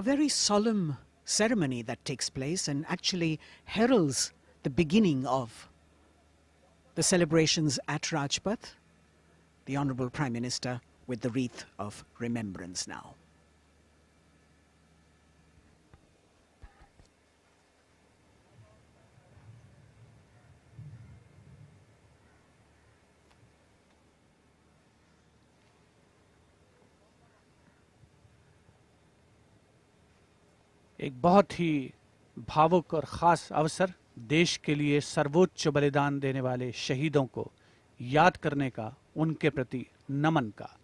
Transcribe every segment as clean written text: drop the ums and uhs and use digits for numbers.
a very solemn ceremony that takes place and actually heralds the beginning of the celebrations at Rajpath. The Honourable Prime Minister with the wreath of remembrance now. एक बहुत ही भावुक और ख़ास अवसर, देश के लिए सर्वोच्च बलिदान देने वाले शहीदों को याद करने का, उनके प्रति नमन का।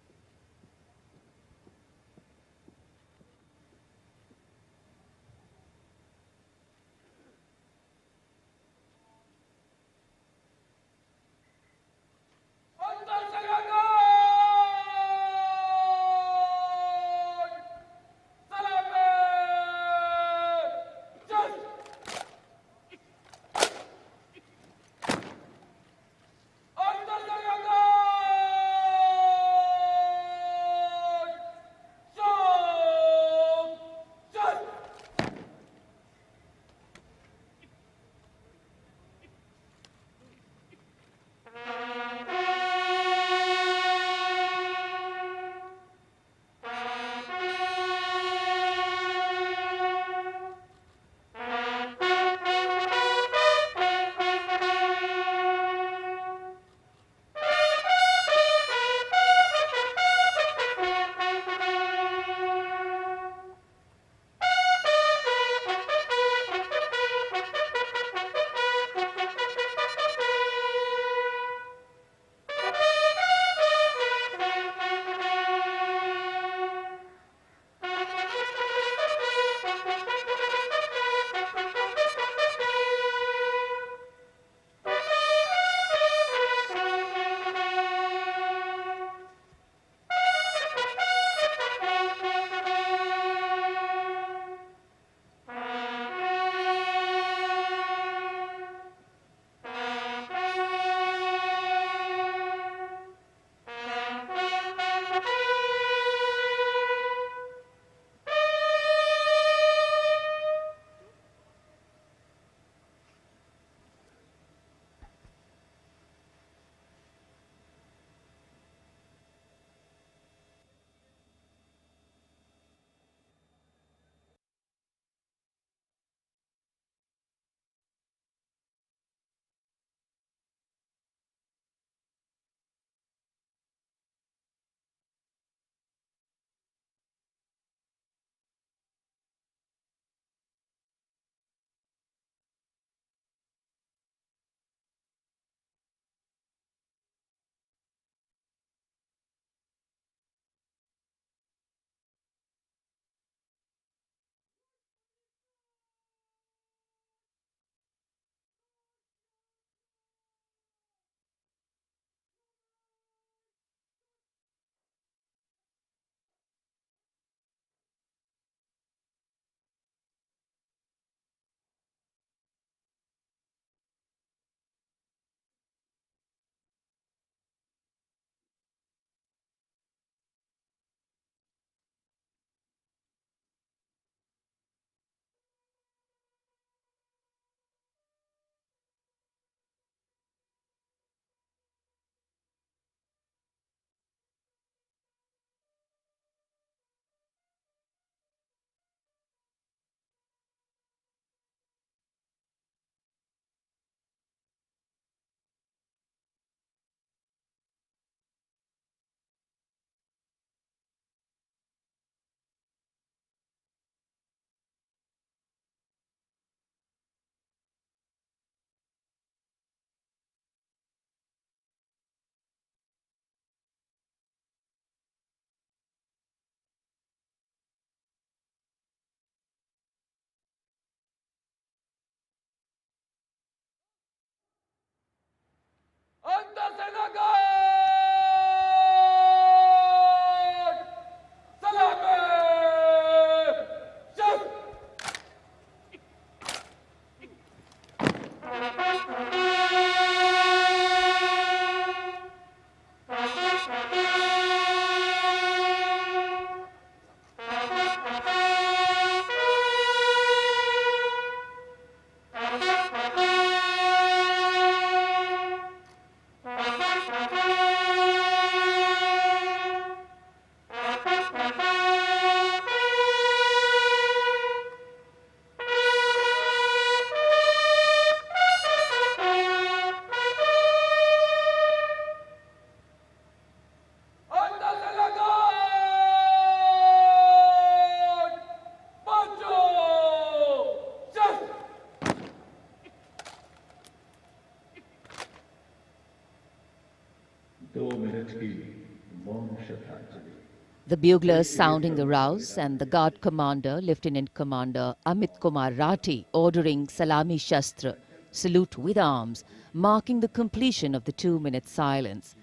The buglers sounding the rouse and the guard commander, Lieutenant Commander Amit Kumar Rathi, ordering Salami Shastra, salute with arms, marking the completion of the 2-minute silence.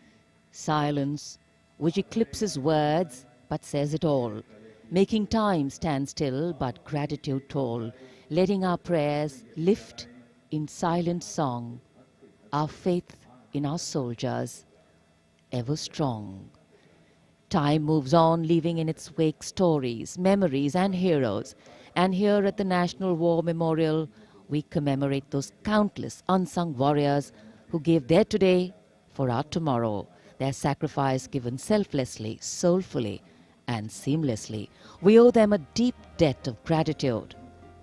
Silence which eclipses words but says it all, making time stand still but gratitude toll, letting our prayers lift in silent song, our faith in our soldiers ever strong. Time moves on, leaving in its wake stories, memories and heroes. And here at the National War Memorial, we commemorate those countless unsung warriors who gave their today for our tomorrow, their sacrifice given selflessly, soulfully and seamlessly. We owe them a deep debt of gratitude.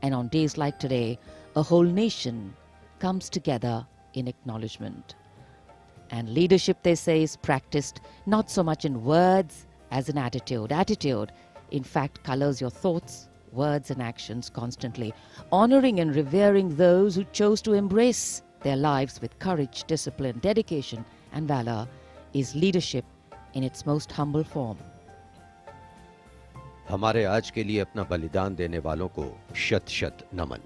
And on days like today, a whole nation comes together in acknowledgement. And leadership, they say, is practiced not so much in words as in attitude. Attitude, in fact, colors your thoughts, words and actions constantly. Honoring and revering those who chose to embrace their lives with courage, discipline, dedication and valor is leadership in its most humble form. हमारे आज के लिए अपना बलिदान देने वालों को शत शत नमन।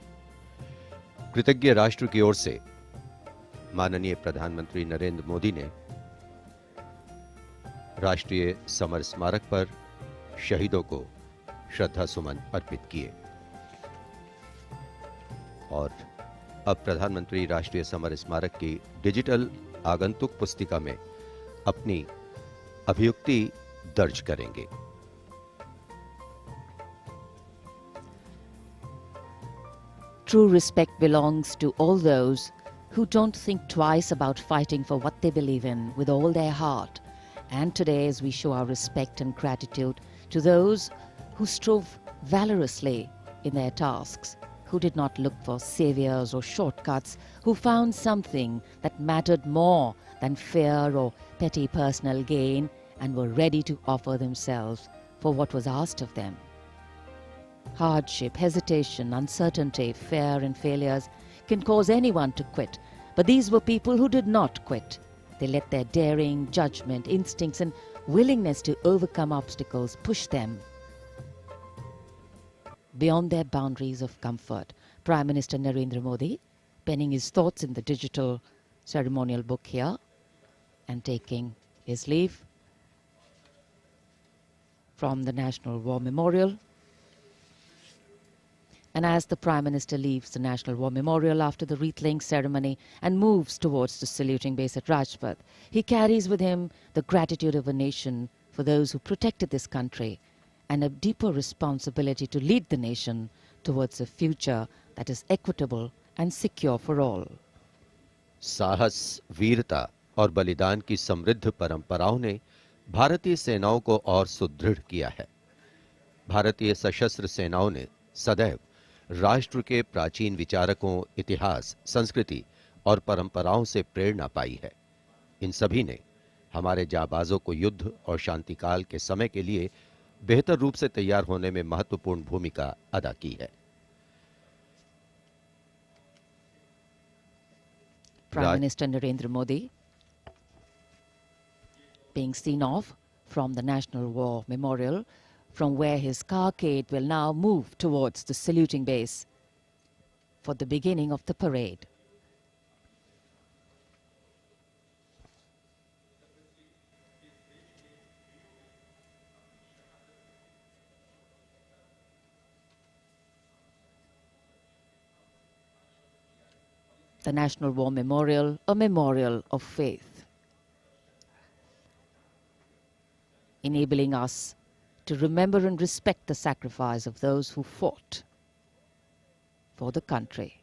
कृतज्ञ राष्ट्र की ओर से माननीय प्रधानमंत्री नरेंद्र मोदी ने राष्ट्रीय समर स्मारक पर शहीदों को श्रद्धा सुमन अर्पित किए और अब प्रधानमंत्री राष्ट्रीय समर स्मारक की डिजिटल आगंतुक पुस्तिका में अपनी अभियुक्ति दर्ज करेंगे। True respect belongs to all those who don't think twice about fighting for what they believe in with all their heart. And today, as we show our respect and gratitude to those who strove valorously in their tasks, who did not look for saviors or shortcuts, who found something that mattered more than fear or petty personal gain and were ready to offer themselves for what was asked of them. Hardship, hesitation, uncertainty, fear and failures can cause anyone to quit. But these were people who did not quit. They let their daring, judgment, instincts and willingness to overcome obstacles push them beyond their boundaries of comfort. Prime Minister Narendra Modi penning his thoughts in the digital ceremonial book here and taking his leave from the National War Memorial. And as the Prime Minister leaves the National War Memorial after the wreath-laying ceremony and moves towards the saluting base at Rajpath, he carries with him the gratitude of a nation for those who protected this country and a deeper responsibility to lead the nation towards a future that is equitable and secure for all. साहस, वीरता और बलिदान की समृद्ध परंपराओं ने भारतीय सेनाओं को और सुदृढ़ किया है। भारतीय सशस्त्र सेनाओं ने सदैव राष्ट्र के प्राचीन विचारकों, इतिहास, संस्कृति और परंपराओं से प्रेरणा पाई है। इन सभी ने हमारे जाबाजों को युद्ध और शांतिकाल के समय के लिए बेहतर रूप से तैयार होने में महत्वपूर्ण भूमिका अदा की है। Prime Minister Narendra Modi being seen off from the National War Memorial, from where his carcade will now move towards the saluting base for the beginning of the parade. The National War Memorial, a memorial of faith, enabling us to remember and respect the sacrifice of those who fought for the country.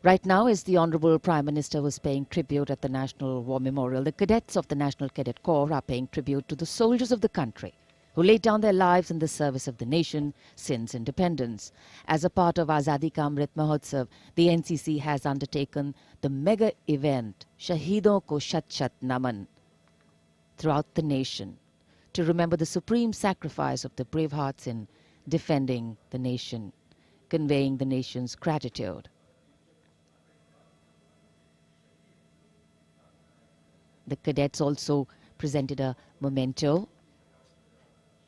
Right now, as the Honorable Prime Minister was paying tribute at the National War Memorial, the cadets of the National Cadet Corps are paying tribute to the soldiers of the country who laid down their lives in the service of the nation since independence. As a part of Azadi Ka Amrit Mahotsav, the NCC has undertaken the mega event Shahidon Ko Shat Shat Naman throughout the nation to remember the supreme sacrifice of the brave hearts in defending the nation, conveying the nation's gratitude. The cadets also presented a memento.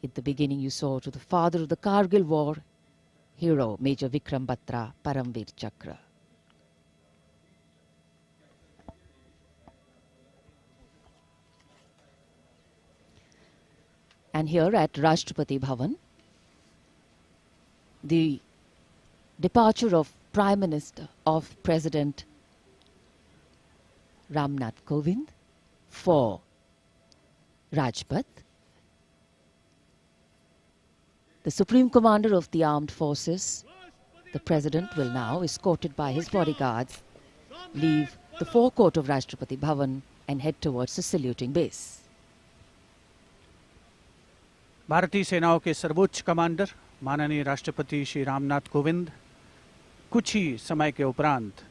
At the beginning you saw to the father of the Kargil war, hero Major Vikram Batra, Paramveer Chakra. And here at Rashtrapati Bhavan, the departure of Prime Minister of President Ramnath Kovind for Rajpath. The Supreme Commander of the Armed Forces, the President, will now, escorted by his bodyguards, leave the forecourt of Rashtrapati Bhavan and head towards the saluting base. भारतीय सेनाओं के सर्वोच्च commander माननीय राष्ट्रपति श्री रामनाथ कोविंद कुछ ही समय के उपरांत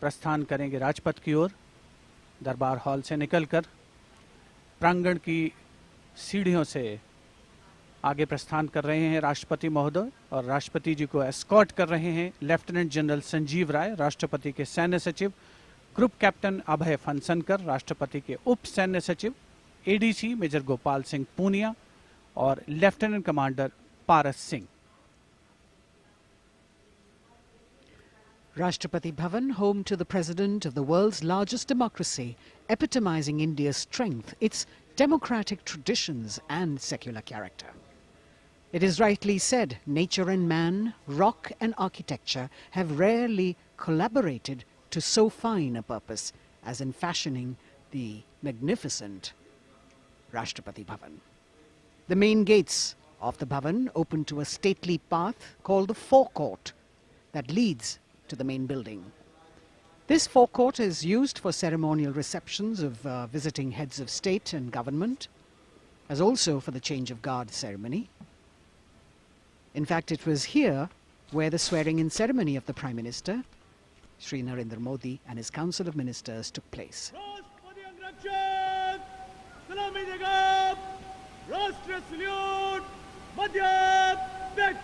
प्रस्थान करेंगे राजपथ की ओर। दरबार हॉल से निकलकर प्रांगण की सीढ़ियों से आगे प्रस्थान कर रहे हैं राष्ट्रपति महोदय, और राष्ट्रपति जी को एस्कॉर्ट कर रहे हैं लेफ्टिनेंट जनरल संजीव राय, राष्ट्रपति के सैन्य सचिव, ग्रुप कैप्टन अभय फनसनकर, राष्ट्रपति के उप सैन्य सचिव, एडीसी मेजर गोपाल सिंह पूनिया और lieutenant commander Paras Singh. Rashtrapati Bhavan, home to the President of the world's largest democracy, epitomizing India's strength, its democratic traditions and secular character. It is rightly said, nature and man, rock and architecture have rarely collaborated to so fine a purpose as in fashioning the magnificent Rashtrapati Bhavan. The main gates of the Bhavan open to a stately path called the forecourt that leads to the main building. This forecourt is used for ceremonial receptions of visiting heads of state and government, as also for the change of guard ceremony. In fact, it was here where the swearing-in ceremony of the Prime Minister, Shri Narendra Modi, and his Council of Ministers took place. Rashtra salute, Madhya Pradesh.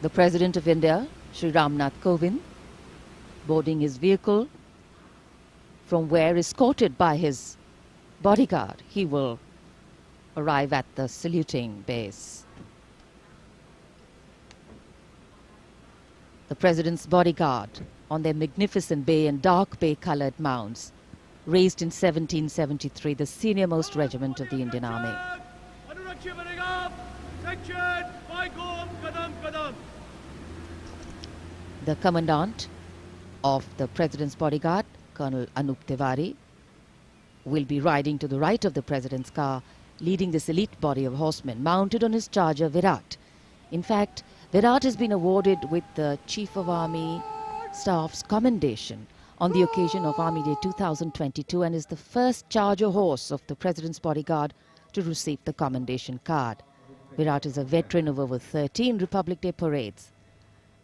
The President of India, Shri Ramnath Kovind, boarding his vehicle, from where, escorted by his bodyguard, he will arrive at the saluting base. The President's bodyguard, on their magnificent bay and dark bay-colored mounts, raised in 1773 the senior-most regiment of the Indian Army. The Commandant of the President's bodyguard, Colonel Anup Tiwari, will be riding to the right of the President's car, leading this elite body of horsemen mounted on his charger Virat. In fact, Virat has been awarded with the Chief of Army Staff's commendation on the occasion of Army Day 2022 and is the first charger horse of the President's bodyguard to receive the commendation card. Virat is a veteran of over 13 Republic Day parades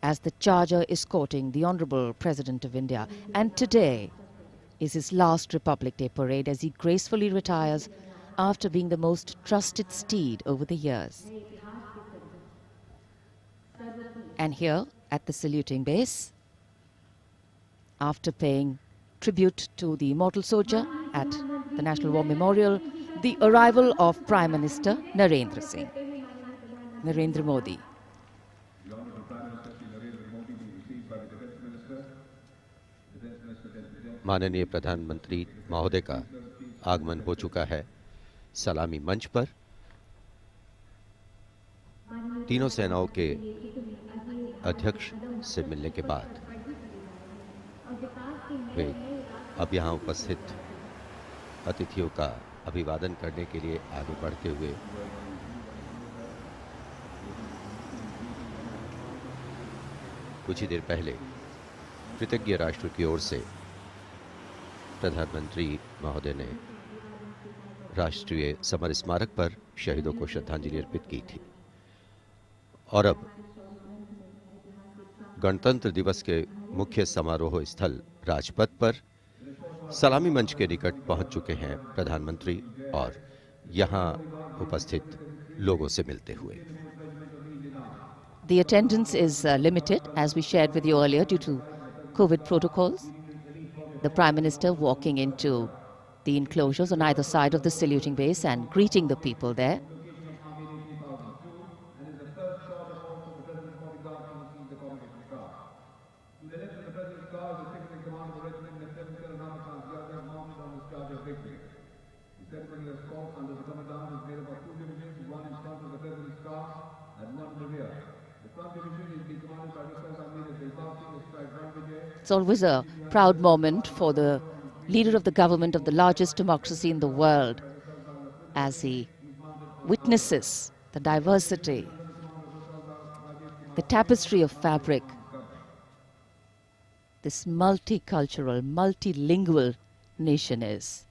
as the charger escorting the Honorable President of India, and today is his last Republic Day parade as he gracefully retires after being the most trusted steed over the years. And here at the saluting base, after paying tribute to the immortal soldier at the National War Memorial, the arrival of Prime Minister Narendra Modi. माननीय प्रधानमंत्री महोदय का आगमन हो चुका है सलामी मंच पर। तीनों सेनाओं के अध्यक्ष से मिलने के बाद वे अब यहाँ उपस्थित अतिथियों का अभिवादन करने के लिए आगे बढ़ते हुए कुछ ही देर पहले कृतज्ञ राष्ट्र की ओर से प्रधानमंत्री महोदय ने राष्ट्रीय समर स्मारक पर शहीदों को श्रद्धांजलि अर्पित की थी और अब गणतंत्र दिवस के मुख्य समारोह स्थल राजपथ पर सलामी मंच के निकट पहुंच चुके हैं प्रधानमंत्री और यहां उपस्थित लोगों से मिलते हुए। The attendance is limited, as we shared with you earlier, due to COVID protocols. The Prime Minister walking into the enclosures on either side of the saluting base and greeting the people there. It's always a proud moment for the leader of the government of the largest democracy in the world as he witnesses the diversity, the tapestry of fabric, this multicultural, multilingual nation is.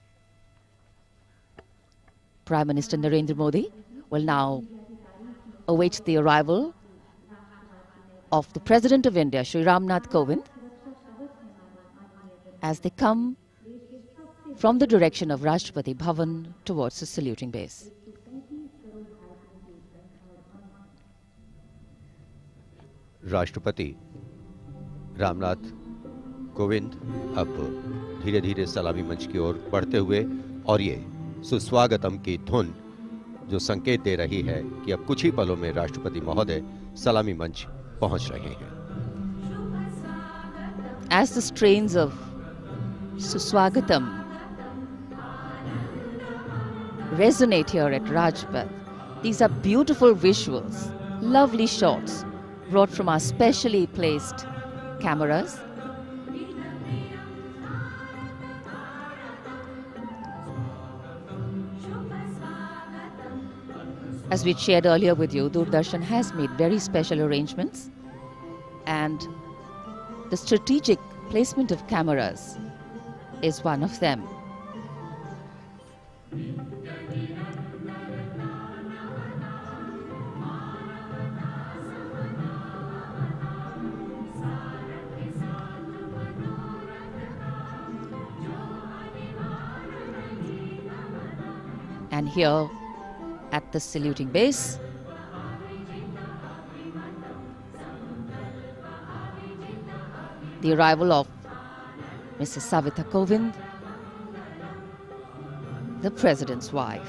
Prime Minister Narendra Modi will now await the arrival of the President of India, Shri Ramnath Kovind, as they come from the direction of Rashtrapati Bhavan towards the saluting base. राष्ट्रपति रामनाथ कोविंद अब धीरे धीरे सलामी मंच की ओर बढ़ते हुए और ये सुस्वागतम की धुन जो संकेत दे रही है कि अब कुछ ही पलों में राष्ट्रपति महोदय सलामी मंच पहुंच रहे हैं। As the strains of Suswagatam resonate here at Rajpath, these are beautiful visuals, lovely shots brought from our specially placed cameras. As we shared earlier with you, Doordarshan has made very special arrangements, and the strategic placement of cameras is one of them. And here at the saluting base, the arrival of Mrs. Savita Kovind, the President's wife.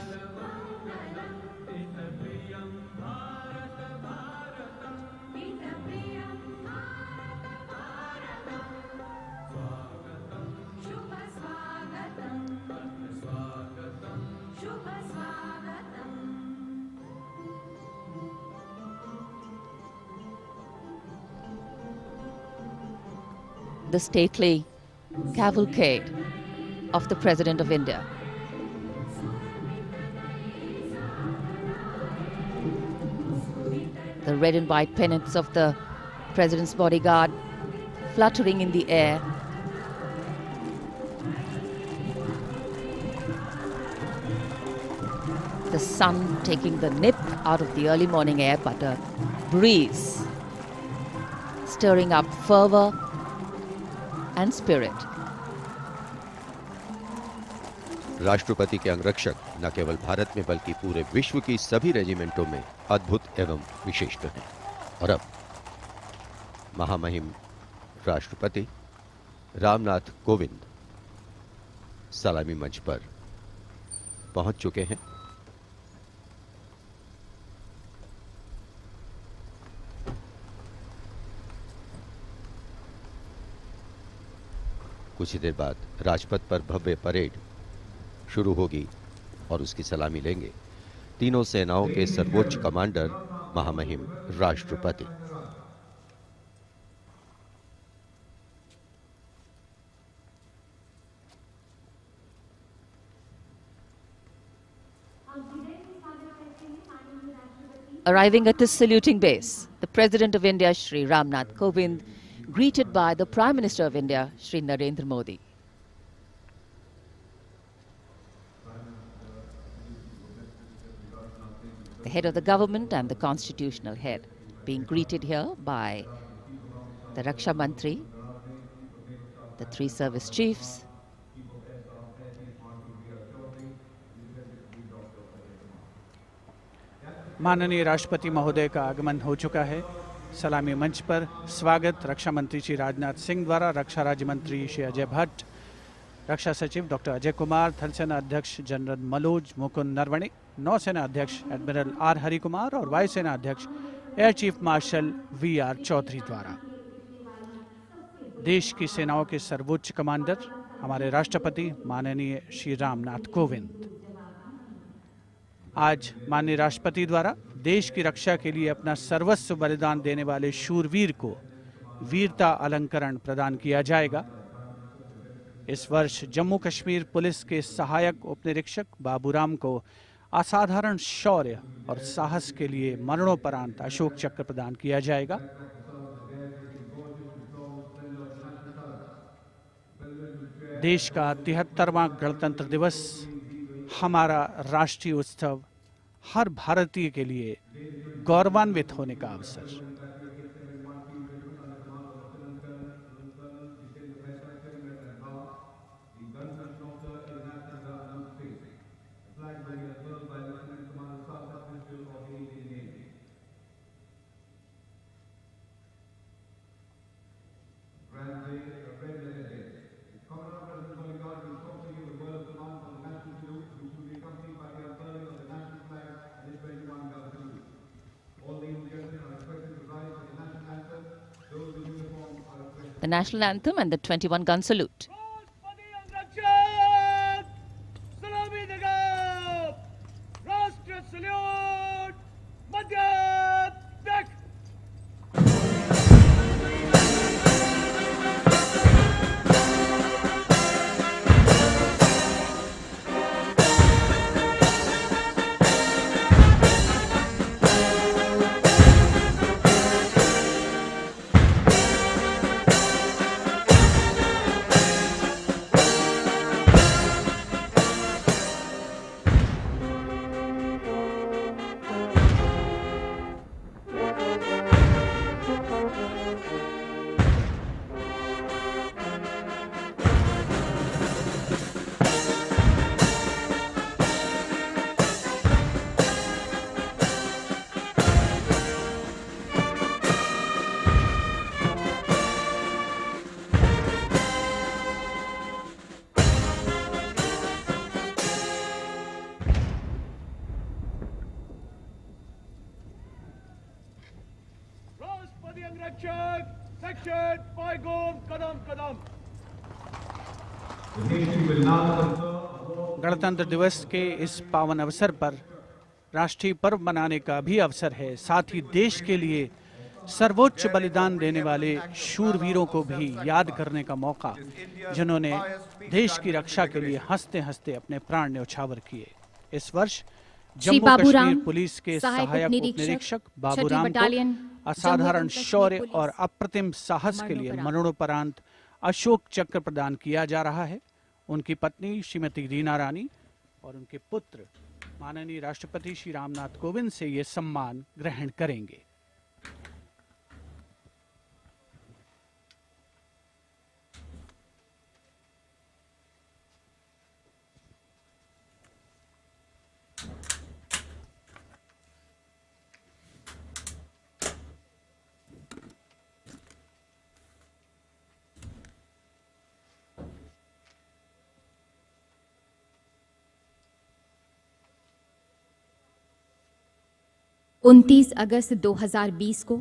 The stately cavalcade of the President of India. The red and white pennants of the President's bodyguard fluttering in the air. The sun taking the nip out of the early morning air, but a breeze stirring up fervor and spirit. राष्ट्रपति के अंगरक्षक न केवल भारत में बल्कि पूरे विश्व की सभी रेजिमेंटों में अद्भुत एवं विशिष्ट हैं। और अब महामहिम राष्ट्रपति रामनाथ कोविंद सलामी मंच पर पहुंच चुके हैं। कुछ ही देर बाद राजपथ पर भव्य परेड शुरू होगी और उसकी सलामी लेंगे तीनों सेनाओं के सर्वोच्च कमांडर महामहिम राष्ट्रपति। Arriving at the saluting base, the President of India, Shri Ramnath Kovind, greeted by the Prime Minister of India, Shri Narendra Modi. The head of the government and the constitutional head being greeted here by the Raksha Mantri, the three service chiefs, माननीय राष्ट्रपति महोदय का आगमन हो चुका है। सलामी मंच पर स्वागत रक्षा मंत्री श्री राजनाथ सिंह द्वारा रक्षा राज्य मंत्री श्री अजय भट्ट, रक्षा सचिव डॉक्टर अजय कुमार, थल सेना अध्यक्ष जनरल मनोज मुकुंद नरवणे, नौसेना अध्यक्ष एडमिरल आर हरि कुमार और वायुसेना अध्यक्ष air chief marshal V R. Chaudhari द्वारा। देश की सेनाओं के सर्वोच्च कमांडर हमारे राष्ट्रपति माननीय श्री रामनाथ कोविंद आज माननीय राष्ट्रपति द्वारा देश की रक्षा के लिए अपना सर्वस्व बलिदान देने वाले शूरवीर को वीरता अलंकरण प्रदान किया जाएगा। इस वर्ष जम्मू कश्मीर पुलिस के सहायक उपनिरीक्षक बाबूराम को असाधारण शौर्य और साहस के लिए मरणोपरांत अशोक चक्र प्रदान किया जाएगा। देश का 73वां गणतंत्र दिवस हमारा राष्ट्रीय उत्सव हर भारतीय के लिए गौरवान्वित होने का अवसर। the national anthem and the 21-gun salute. गणतंत्र दिवस के इस पावन अवसर पर राष्ट्रीय पर्व मनाने का भी अवसर है। साथ ही देश के लिए सर्वोच्च बलिदान देने वाले शूरवीरों को भी याद करने का मौका, जिन्होंने देश की रक्षा के लिए हंसते हंसते अपने प्राण न्यौछावर किए। इस वर्ष जम्मू कश्मीर पुलिस के सहायक उपनिरीक्षक बाबूराम को असाधारण शौर्य और अप्रतिम साहस के लिए मरणोपरांत अशोक चक्र प्रदान किया जा रहा है। उनकी पत्नी श्रीमती रीना रानी और उनके पुत्र माननीय राष्ट्रपति श्री रामनाथ कोविंद से ये सम्मान ग्रहण करेंगे। उनतीस अगस्त 2020 को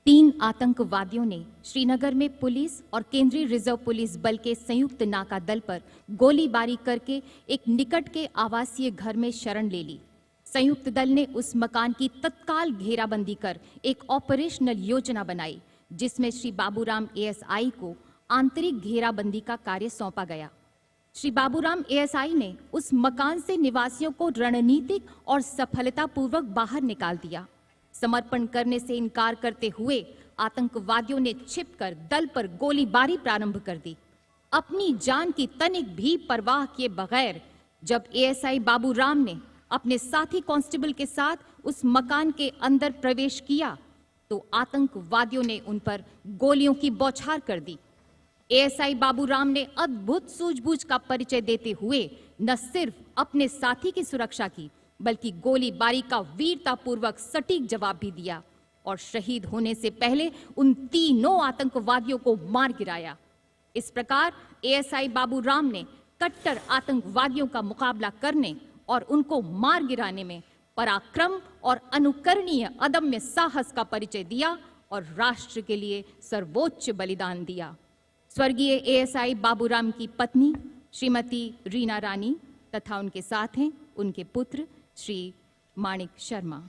3 आतंकवादियों ने श्रीनगर में पुलिस और केंद्रीय रिजर्व पुलिस बल के संयुक्त नाका दल पर गोलीबारी करके एक निकट के आवासीय घर में शरण ले ली। संयुक्त दल ने उस मकान की तत्काल घेराबंदी कर एक ऑपरेशनल योजना बनाई, जिसमें श्री बाबूराम एएसआई को आंतरिक घेराबंदी का कार्य सौंपा गया। श्री बाबूराम एएसआई ने उस मकान से निवासियों को रणनीतिक और सफलतापूर्वक बाहर निकाल दिया। समर्पण करने से इनकार करते हुए आतंकवादियों ने छिपकर दल पर गोलीबारी प्रारंभ कर दी। अपनी जान की तनिक भी परवाह किए बगैर जब एएसआई बाबूराम ने अपने साथी कांस्टेबल के साथ उस मकान के अंदर प्रवेश किया तो आतंकवादियों ने उन पर गोलियों की बौछार कर दी। एएसआई बाबूराम ने अद्भुत सूझबूझ का परिचय देते हुए न सिर्फ अपने साथी की सुरक्षा की बल्कि गोलीबारी का वीरतापूर्वक सटीक जवाब भी दिया और शहीद होने से पहले उन तीनों आतंकवादियों को मार गिराया। इस प्रकार एएसआई बाबूराम ने कट्टर आतंकवादियों का मुकाबला करने और उनको मार गिराने में पराक्रम और अनुकरणीय अदम्य साहस का परिचय दिया और राष्ट्र के लिए सर्वोच्च बलिदान दिया। स्वर्गीय एएसआई बाबूराम की पत्नी श्रीमती रीना रानी तथा उनके साथ हैं उनके पुत्र श्री माणिक Sharma.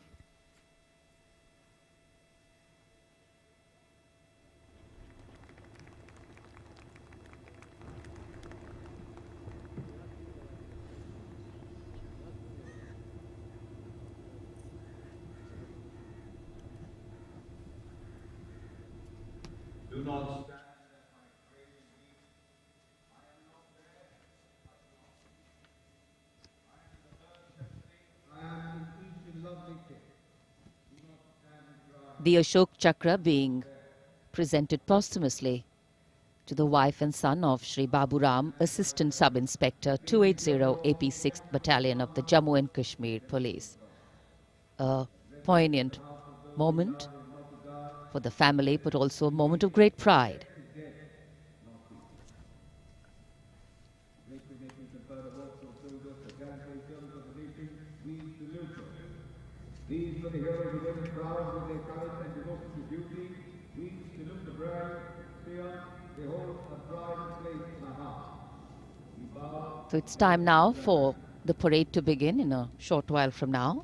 Do not stand. The Ashok Chakra being presented posthumously to the wife and son of Shri Baburam, Assistant Sub-Inspector 280 AP 6th Battalion of the Jammu and Kashmir Police. A poignant moment for the family, but also a moment of great pride. These were the heroes who went proud with their courage and devotion to duty. We salute the brave, fear, they hold a pride and place in our hearts. We bow. So it's time now for the parade to begin in a short while from now.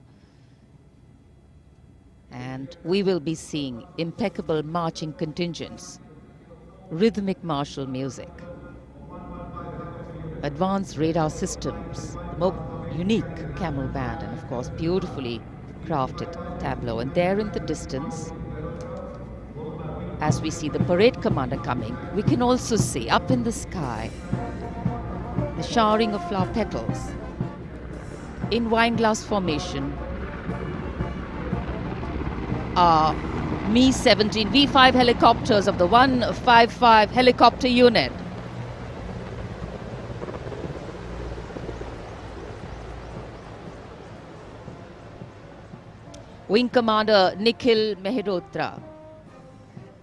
And we will be seeing impeccable marching contingents, rhythmic martial music, advanced radar systems, the more unique camel band, and of course beautifully crafted tableau. And there in the distance, as we see the parade commander coming, we can also see up in the sky the showering of flower petals in wineglass formation. Mi-17 V5 helicopters of the 155 helicopter unit. Wing Commander Nikhil Mehrotra,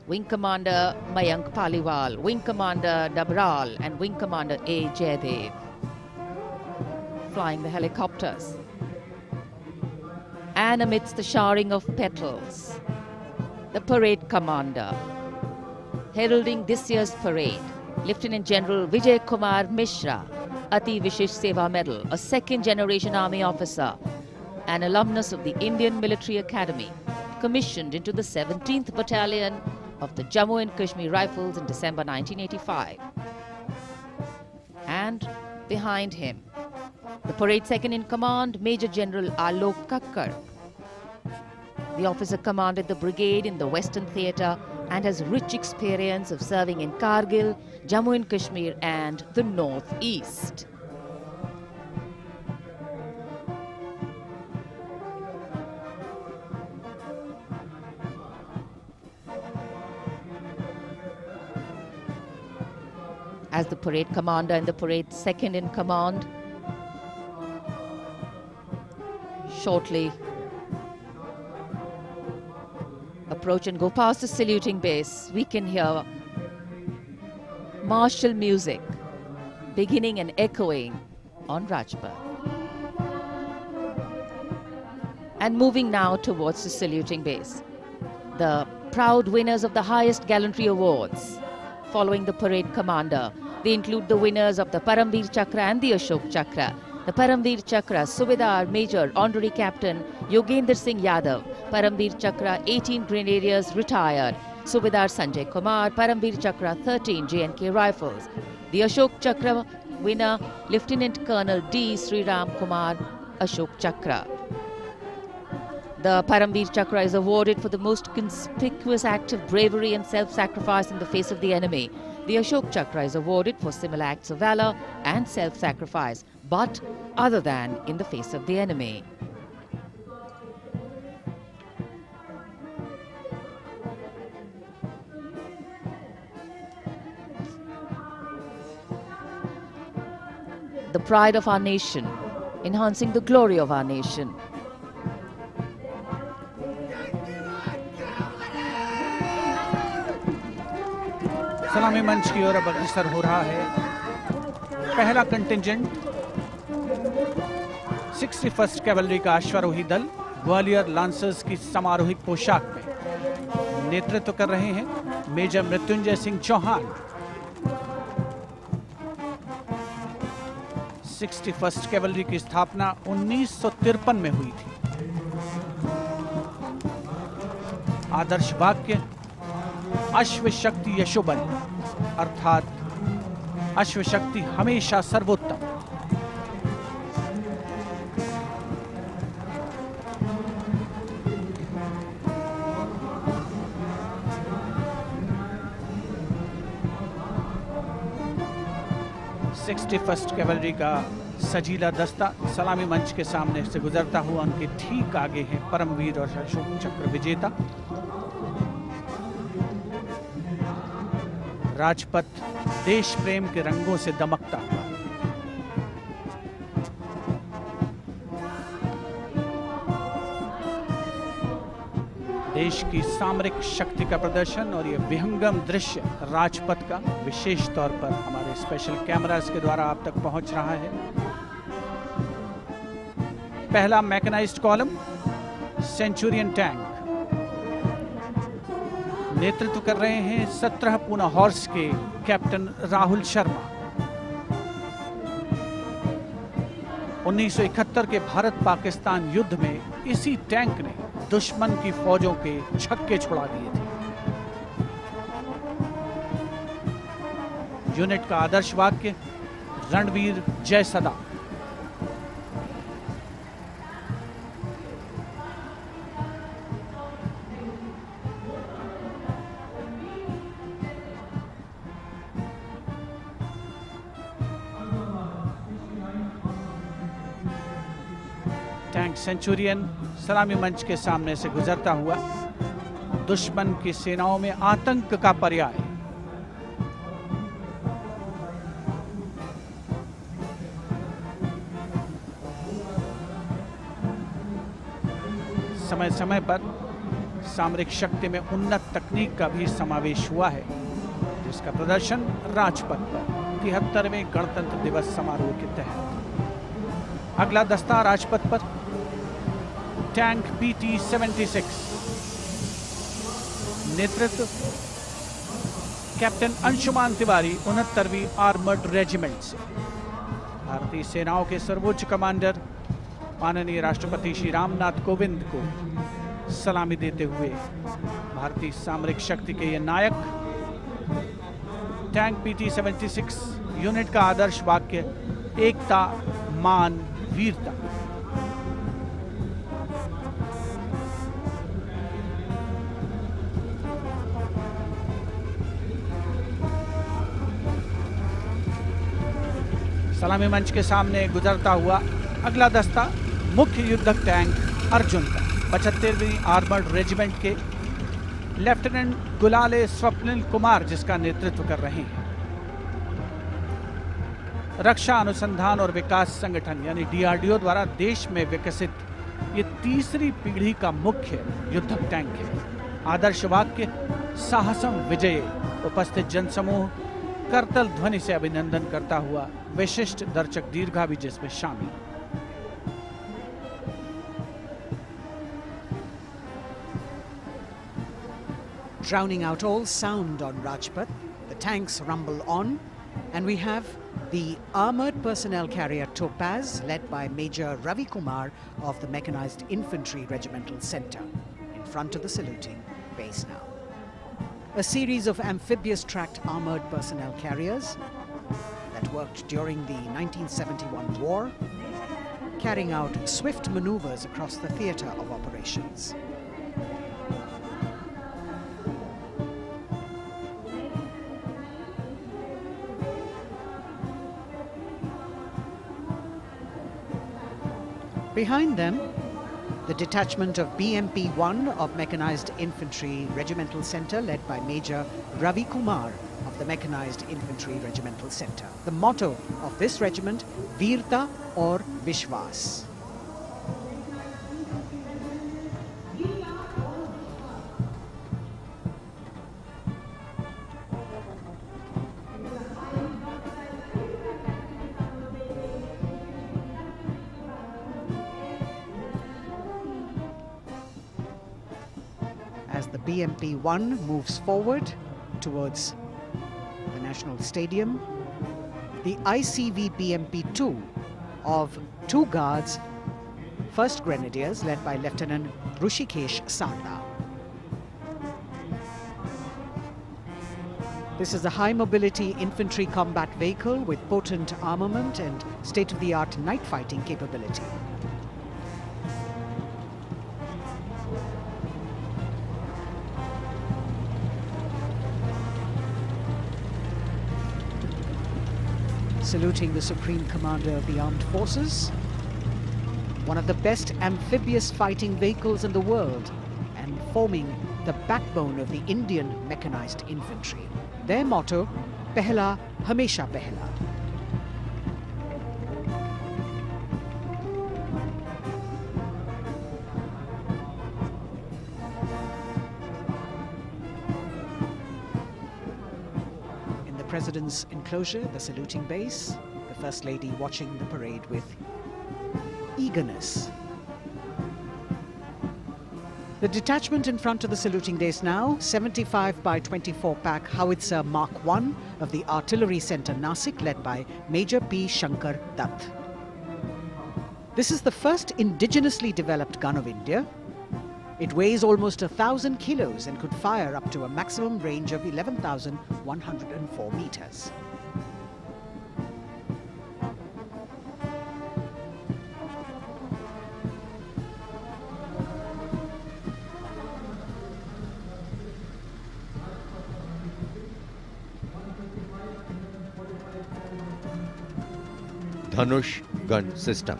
Wing Commander Mayank Paliwal, Wing Commander Dabral and Wing Commander A. Jaydev flying the helicopters. And amidst the showering of petals, the parade commander, heralding this year's parade, Lieutenant General Vijay Kumar Mishra, Ati Vishesh Seva Medal, a second-generation army officer, an alumnus of the Indian Military Academy, commissioned into the 17th Battalion of the Jammu and Kashmir Rifles in December 1985. And behind him, the parade second-in-command, Major General Alok Kakkar. The officer commanded the brigade in the Western Theatre and has rich experience of serving in Kargil, Jammu and Kashmir and the North-East. As the parade commander and the parade second-in-command shortly approach and go past the saluting base, we can hear martial music beginning and echoing on Rajpath. And moving now towards the saluting base, the proud winners of the highest gallantry awards following the parade commander. They include the winners of the Paramveer Chakra and the Ashok Chakra. The Paramveer Chakra, Subedar Major Honorary Captain Yogendra Singh Yadav. Paramveer Chakra, 18 Grenadiers retired. Subedar Sanjay Kumar, Paramveer Chakra, 13 J&K Rifles. The Ashok Chakra winner, Lieutenant Colonel D. Sriram Kumar, Ashok Chakra. The Paramveer Chakra is awarded for the most conspicuous act of bravery and self-sacrifice in the face of the enemy. The Ashok Chakra is awarded for similar acts of valor and self-sacrifice, but other than in the face of the enemy. The pride of our nation, enhancing the glory of our nation. सलामी मंच की ओर अब अग्रसर हो रहा है पहला contingent 61st cavalry का अश्वारोही दल ग्वालियर लांसर्स की समारोहिक पोशाक में नेतृत्व कर रहे हैं major Mrityunjay Singh Chauhan. 61st cavalry की स्थापना 1953 में हुई थी। आदर्श वाक्य अश्व शक्ति यशोबल, अर्थात अश्व शक्ति हमेशा सर्वोत्तम। फर्स्ट कैवलरी का सजीला दस्ता सलामी मंच के सामने से गुजरता हुआ उनके ठीक आगे है परमवीर और अशोक चक्र विजेता राजपथ देश प्रेम के रंगों से दमकता हुआ। देश की सामरिक शक्ति का प्रदर्शन और ये विहंगम दृश्य राजपथ का विशेष तौर पर हमारे स्पेशल कैमरास के द्वारा आप तक पहुंच रहा है। पहला मैकेनाइज्ड कॉलम सेंचुरियन टैंक नेतृत्व कर रहे हैं 17 पूना हॉर्स के कैप्टन राहुल शर्मा। 1971 के भारत पाकिस्तान युद्ध में इसी टैंक ने दुश्मन की फौजों के छक्के छुड़ा दिए थे। यूनिट का आदर्श वाक्य रणवीर जय सदा। टैंक सेंचुरियन सलामी मंच के सामने से गुजरता हुआ दुश्मन की सेनाओं में आतंक का पर्याय। समय समय पर सामरिक शक्ति में उन्नत तकनीक का भी समावेश हुआ है, जिसका प्रदर्शन राजपथ पर 73वें गणतंत्र दिवस समारोह के तहत। अगला दस्ता राजपथ पर टैंक PT-76 नेतृत्व कैप्टन अंशुमान तिवारी 69वीं आर्मर्ड रेजिमेंट से। भारतीय सेनाओं के सर्वोच्च कमांडर माननीय राष्ट्रपति श्री रामनाथ कोविंद को सलामी देते हुए भारतीय सामरिक शक्ति के ये नायक। टैंक PT-76 यूनिट का आदर्श वाक्य एकता मान वीरता। सलामी मंच के सामने गुजरता हुआ अगला दस्ता मुख्य युद्धक टैंक अर्जुन का 75वीं आर्मर्ड रेजिमेंट के लेफ्टिनेंट गुलाले स्वप्निल कुमार जिसका नेतृत्व कर रहे हैं। रक्षा अनुसंधान और विकास संगठन यानी DRDO द्वारा देश में विकसित ये तीसरी पीढ़ी का मुख्य युद्धक टैंक है। आदर्श वाक्य साहसम विजय। उपस्थित जनसमूह करतल ध्वनि से अभिनंदन करता हुआ विशिष्ट दर्शक दीर्घा भी जिसमें शामिल। Drowning out all sound on Rajpath, the tanks rumble on, and we have the armored personnel carrier Topaz, led by Major Ravi Kumar of the Mechanized Infantry Regimental Center, in front of the saluting base now. A series of amphibious tracked armored personnel carriers that worked during the 1971 war, carrying out swift maneuvers across the theatre of operations. Behind them, the detachment of BMP-1 of Mechanized Infantry Regimental Centre, led by Major Ravi Kumar of the Mechanized Infantry Regimental Centre. The motto of this regiment, Veerta or Vishwas. As the BMP-1 moves forward towards the National Stadium, the ICV BMP-2 of 2 Guards, 1st Grenadiers, led by Lieutenant Rushikesh Sarda. This is a high-mobility infantry combat vehicle with potent armament and state-of-the-art night fighting capability. Saluting the Supreme Commander of the Armed Forces, one of the best amphibious fighting vehicles in the world and forming the backbone of the Indian mechanized infantry. Their motto, Pehla Hamesha Pehla. President's enclosure, the saluting base, the First Lady watching the parade with eagerness. The detachment in front of the saluting base now, 75 by 24 pack howitzer Mark I of the Artillery Centre Nasik, led by Major P. Shankar Dutt. This is the first indigenously developed gun of India. It weighs almost 1,000 kilos and could fire up to a maximum range of 11,104 meters. Dhanush gun system.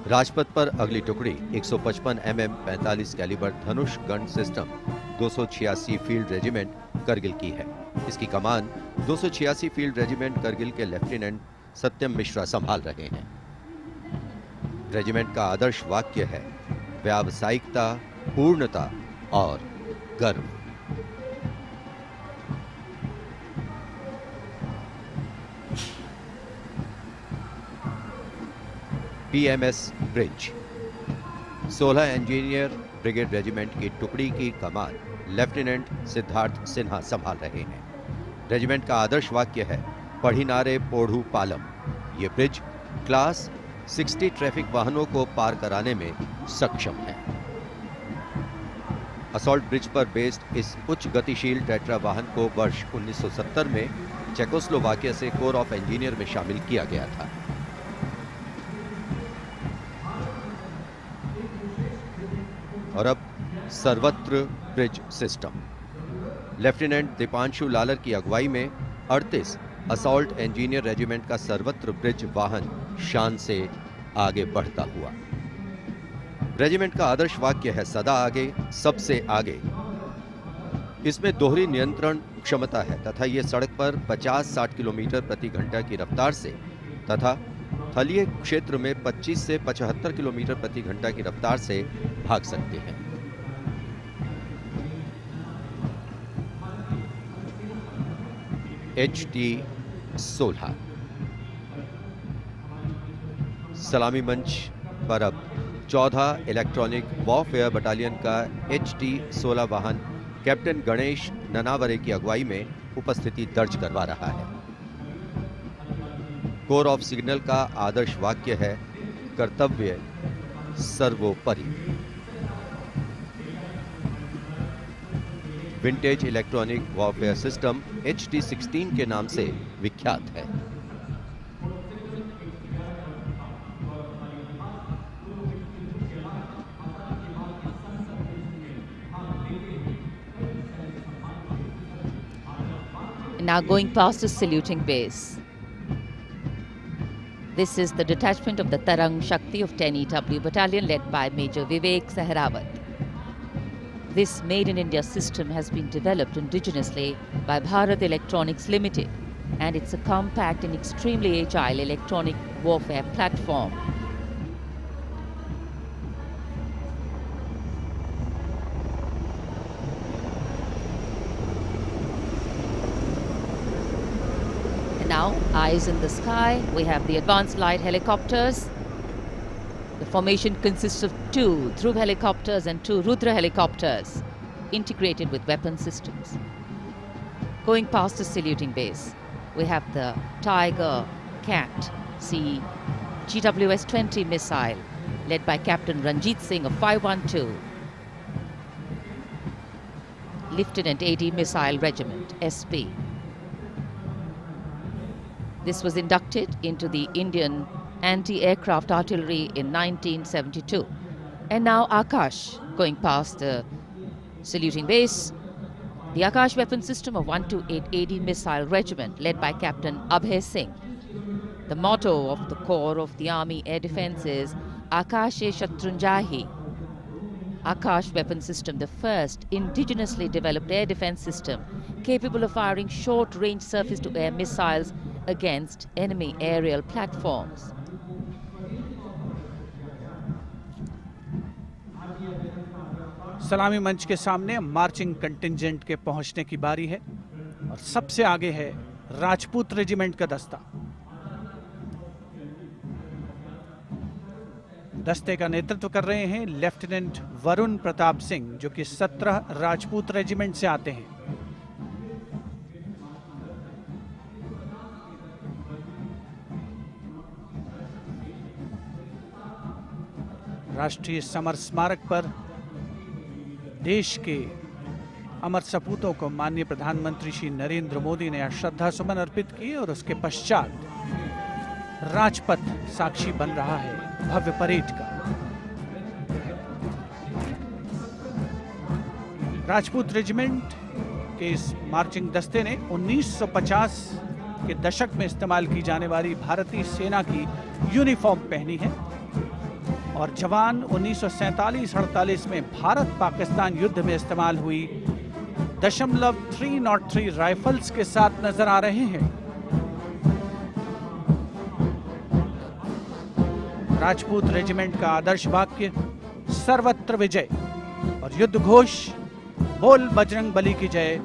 Rajpath पर अगली टुकड़ी 155 mm 45 calibre Dhanush gun system 286 field regiment Kargil की है। इसकी कमान 286 field regiment Kargil के lieutenant सत्यम मिश्रा संभाल रहे हैं। रेजिमेंट का आदर्श वाक्य है व्यावसायिकता, पूर्णता और गर्व। PMS bridge. 16 engineer brigade regiment की टुकड़ी की कमान लेफ्टिनेंट सिद्धार्थ सिन्हा संभाल रहे हैं। रेजिमेंट का आदर्श वाक्य है पढ़िनारे पोढ़ू पालम। ये ब्रिज क्लास 60 ट्रैफिक वाहनों को पार कराने में सक्षम है। असॉल्ट ब्रिज पर बेस्ड इस उच्च गतिशील टेट्रा वाहन को वर्ष 1970 में चेकोस्लोवाकिया से कोर ऑफ इंजीनियर में शामिल किया गया था। और अब सर्वत्र bridge system. Lieutenant Deepanshu Lalor की अगुवाई में 38 असॉल्ट इंजीनियर रेजिमेंट का सर्वत्र ब्रिज वाहन शान से आगे बढ़ता हुआ। रेजिमेंट का आदर्श वाक्य है सदा आगे, सबसे आगे। इसमें दोहरी नियंत्रण क्षमता है तथा ये सड़क पर 50-60 किलोमीटर प्रति घंटा की रफ्तार से तथा थलीय क्षेत्र में 25 से 75 किलोमीटर प्रति घंटा की रफ्तार से भाग सकते हैं। HT-16 सलामी मंच पर अब 14 इलेक्ट्रॉनिक वॉरफेयर बटालियन का HT-16 वाहन कैप्टन गणेश ननावरे की अगुवाई में उपस्थिति दर्ज करवा रहा है। कोर ऑफ सिग्नल का आदर्श वाक्य है कर्तव्य सर्वोपरि। Vintage electronic warfare system HT-16 के नाम से विख्यात है। Now going past the saluting base. This is the detachment of the Tarang Shakti of 10 EW Battalion led by Major Vivek Sehrawat. This Made in India system has been developed indigenously by Bharat Electronics Limited, and it's a compact and extremely agile electronic warfare platform. And now, eyes in the sky, we have the advanced light helicopters. The formation consists of 2 Dhruv helicopters and 2 Rudra helicopters, integrated with weapon systems. Going past the saluting base, we have the Tiger Cat C GWS-20 missile, led by Captain Ranjit Singh of 512, Lieutenant AD Missile Regiment, SP. This was inducted into the Indian anti-aircraft artillery in 1972. And now Akash, going past the saluting base, the Akash weapon system of 128 AD Missile Regiment, led by Captain Abhay Singh. The motto of the Corps of the Army Air Defence is Akashe Shatrunjahi. Akash weapon system, the first indigenously developed air defence system capable of firing short-range surface-to-air missiles against enemy aerial platforms. सलामी मंच के सामने marching contingent के पहुंचने की बारी है और सबसे आगे है राजपूत रेजिमेंट का दस्ता। दस्ते का नेतृत्व कर रहे हैं लेफ्टिनेंट वरुण प्रताप सिंह, जो कि 17 राजपूत रेजिमेंट से आते हैं। राष्ट्रीय समर स्मारक पर देश के अमर सपूतों को माननीय प्रधानमंत्री श्री नरेंद्र मोदी ने श्रद्धा सुमन अर्पित किए और उसके पश्चात राजपथ साक्षी बन रहा है भव्य परेड का। राजपूत रेजिमेंट के इस मार्चिंग दस्ते ने 1950 के दशक में इस्तेमाल की जाने वाली भारतीय सेना की यूनिफॉर्म पहनी है और जवान 1947-48 में भारत पाकिस्तान युद्ध में इस्तेमाल हुई .303 राइफल्स के साथ नजर आ रहे हैं। राजपूत रेजिमेंट का आदर्श वाक्य सर्वत्र विजय और युद्ध घोष बोल बजरंग बली की जय,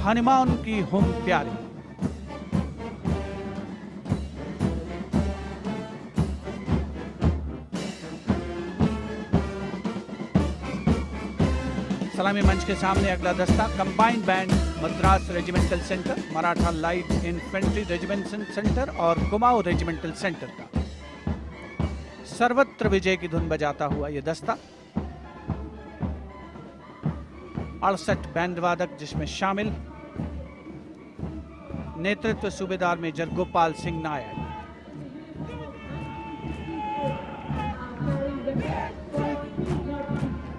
हनुमान की हुम प्यारी। सलामी मंच के सामने अगला दस्ता combined band Madras regimental centre, Maratha light infantry regimental centre और कुमाऊं रेजिमेंटल सेंटर का सर्वत्र विजय की धुन बजाता हुआ यह दस्ता 68 बैंड वादक जिसमें शामिल नेतृत्व सूबेदार मेजर गोपाल सिंह नायक।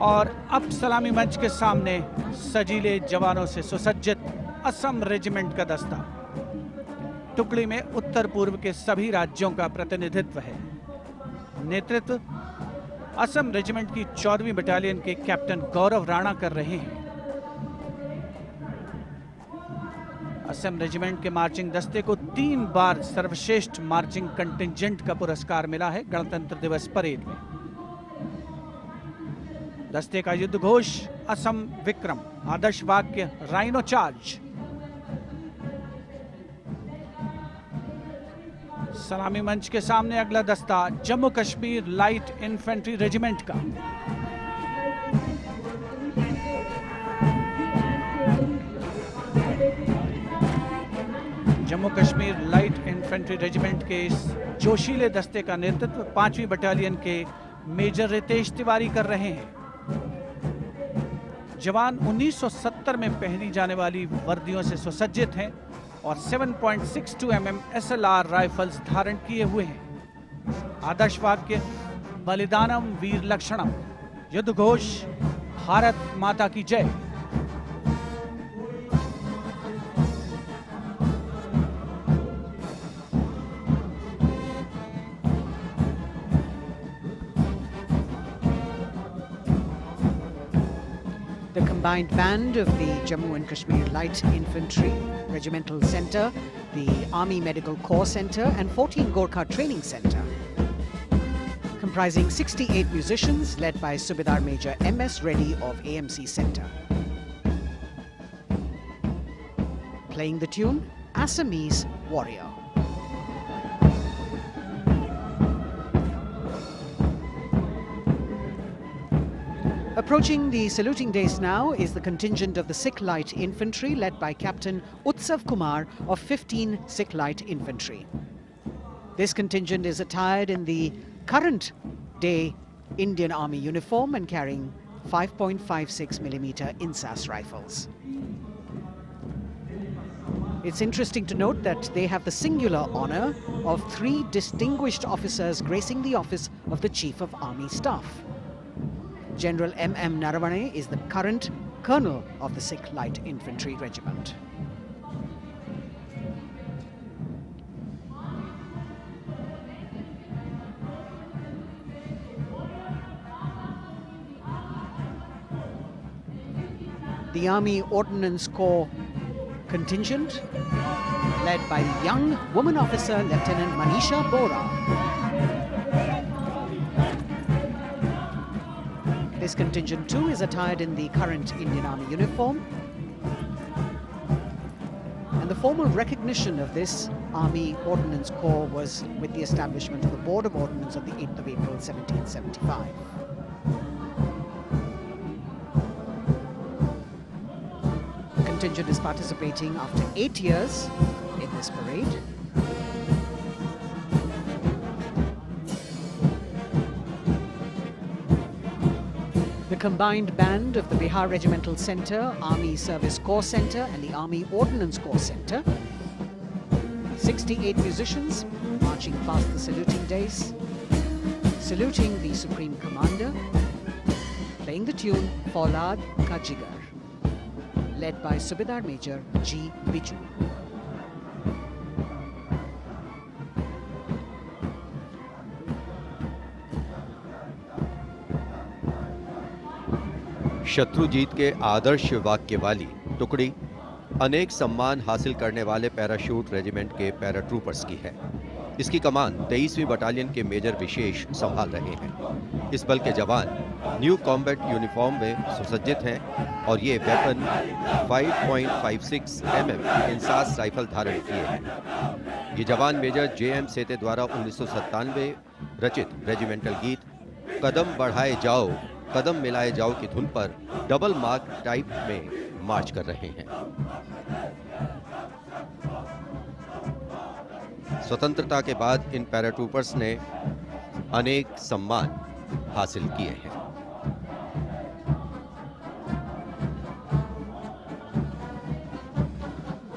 और अब सलामी मंच के सामने सजीले जवानों से सुसज्जित असम रेजिमेंट का दस्ता। टुकड़ी में उत्तर पूर्व के सभी राज्यों का प्रतिनिधित्व है। नेतृत्व असम रेजिमेंट की 14वीं बटालियन के कैप्टन गौरव राणा कर रहे हैं। असम रेजिमेंट के मार्चिंग दस्ते को 3 बार सर्वश्रेष्ठ मार्चिंग कंटिंजेंट का पुरस्कार मिला है गणतंत्र दिवस परेड में। दस्ते का युद्ध घोष असम विक्रम, आदर्श वाक्य राइनो चार्ज। सलामी मंच के सामने अगला दस्ता Jammu Kashmir light infantry regiment का। Jammu Kashmir light infantry regiment के इस जोशीले दस्ते का नेतृत्व 5वीं बटालियन के मेजर रितेश तिवारी कर रहे हैं। जवान 1970 में पहनी जाने वाली वर्दियों से सुसज्जित हैं और 7.62 mm SLR राइफल्स धारण किए हुए हैं। आदर्श वाक्य बलिदानम वीर लक्षणम, युद्ध घोष भारत माता की जय। The combined band of the Jammu and Kashmir Light Infantry Regimental Centre, the Army Medical Corps Centre and 14 Gorkha Training Centre, comprising 68 musicians led by Subedar Major M.S. Reddy of AMC Centre. Playing the tune, Assamese Warrior. Approaching the saluting days now is the contingent of the Sikh Light Infantry led by Captain Utsav Kumar of 15 Sikh Light Infantry. This contingent is attired in the current day Indian Army uniform and carrying 5.56mm INSAS rifles. It's interesting to note that they have the singular honor of 3 distinguished officers gracing the office of the Chief of Army Staff. General M.M. Naravane is the current colonel of the Sikh Light Infantry Regiment. The Army Ordnance Corps contingent, led by young woman officer Lieutenant Manisha Bora. This contingent too is attired in the current Indian Army uniform. And the formal recognition of this Army Ordnance Corps was with the establishment of the Board of Ordnance on the 8th of April 1775. The contingent is participating after 8 years in this parade. The combined band of the Bihar Regimental Centre, Army Service Corps Centre and the Army Ordnance Corps Centre. 68 musicians marching past the saluting days, saluting the Supreme Commander, playing the tune Faulad Ka Jigar, led by Subedar Major G. Biju. Shatrujeet के आदर्श वाक्य वाली टुकड़ी अनेक सम्मान हासिल करने वाले parachute regiment के पैराट्रूपर्स की है। इसकी कमान 23वीं बटालियन के मेजर विशेष संभाल रहे हैं। इस बल के जवान न्यू कॉम्बैट यूनिफॉर्म में सुसज्जित हैं और ये वेपन 5.56 mm इंसास राइफल धारण किए हैं। ये जवान मेजर J.M. सेते द्वारा 1997 रचित रेजिमेंटल गीत कदम बढ़ाए जाओ कदम मिलाए जाओ की धुन पर डबल मार्क टाइप में मार्च कर रहे हैं। स्वतंत्रता के बाद इन पैराट्रूपर्स ने अनेक सम्मान हासिल किए हैं।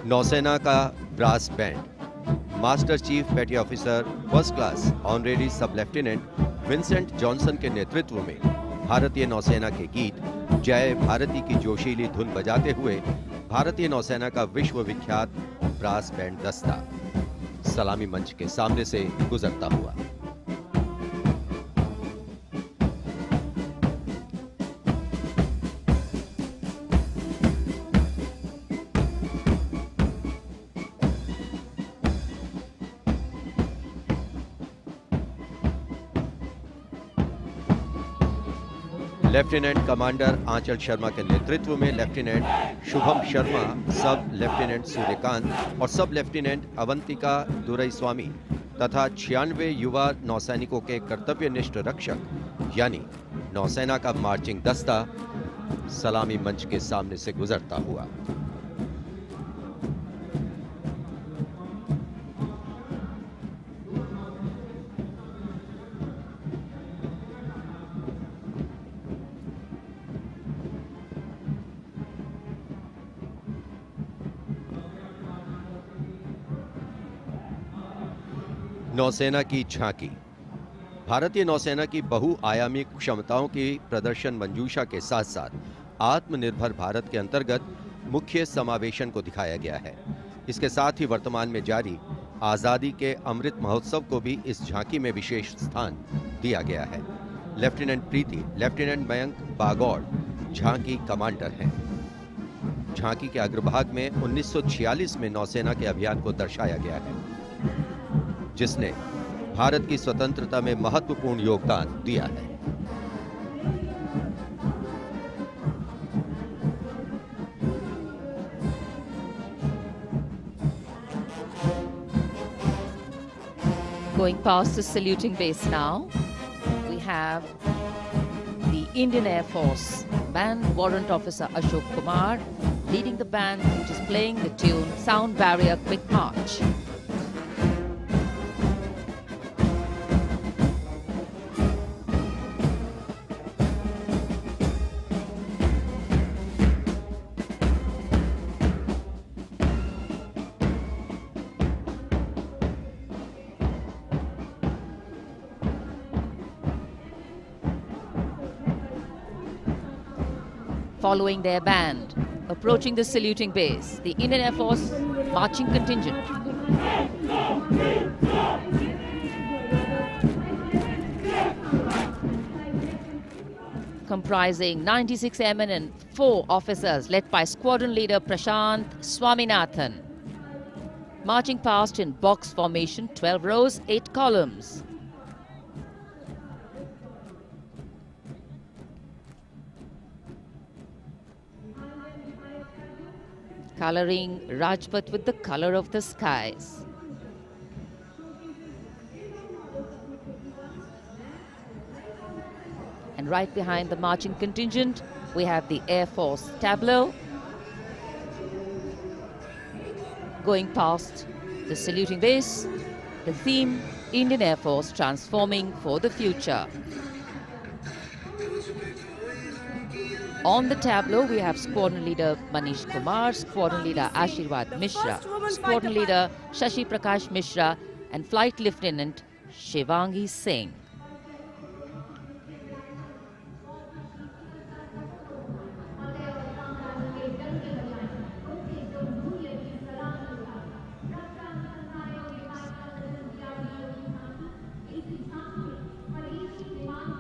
नौसेना का ब्रास बैंड मास्टर चीफ पेटी ऑफिसर फर्स्ट क्लास ऑनरेरी सब लेफ्टिनेंट विंसेंट जॉनसन के नेतृत्व में भारतीय नौसेना के गीत जय भारती की जोशीली धुन बजाते हुए भारतीय नौसेना का विश्व विख्यात ब्रास बैंड दस्ता सलामी मंच के सामने से गुजरता हुआ। लेफ्टिनेंट कमांडर आंचल शर्मा के नेतृत्व में लेफ्टिनेंट शुभम शर्मा, सब लेफ्टिनेंट सूर्यकांत और सब लेफ्टिनेंट अवंतिका दुरईस्वामी तथा 96 युवा नौसैनिकों के कर्तव्यनिष्ठ रक्षक यानी नौसेना का मार्चिंग दस्ता सलामी मंच के सामने से गुजरता हुआ। नौसेना की झांकी भारतीय नौसेना की बहुआयामी क्षमताओं की प्रदर्शन मंजूषा के साथ साथ आत्मनिर्भर भारत के अंतर्गत मुख्य समावेशन को दिखाया गया है। इसके साथ ही वर्तमान में जारी आज़ादी के अमृत महोत्सव को भी इस झांकी में विशेष स्थान दिया गया है। लेफ्टिनेंट प्रीति, लेफ्टिनेंट मयंक बागौड़, झांकी कमांडर हैं। झांकी के अग्रभाग में 1946 में नौसेना के अभियान को दर्शाया गया है, जिसने भारत की स्वतंत्रता में महत्वपूर्ण योगदान दिया है। Going past the saluting base now, we have the Indian Air Force Band Warrant Officer Ashok Kumar leading the band, which is playing the tune Sound Barrier Quick March. Following their band, approaching the saluting base, the Indian Air Force marching contingent. Comprising 96 airmen and 4 officers led by squadron leader Prashant Swaminathan. Marching past in box formation, 12 rows, 8 columns. Coloring Rajpath with the color of the skies. And right behind the marching contingent, we have the Air Force tableau. Going past the saluting base, the theme, Indian Air Force transforming for the future. On the tableau, we have Squadron Leader Manish Kumar, Squadron Leader Ashirwad Mishra, Squadron Leader Shashi Prakash Mishra, and Flight Lieutenant Shivangi Singh.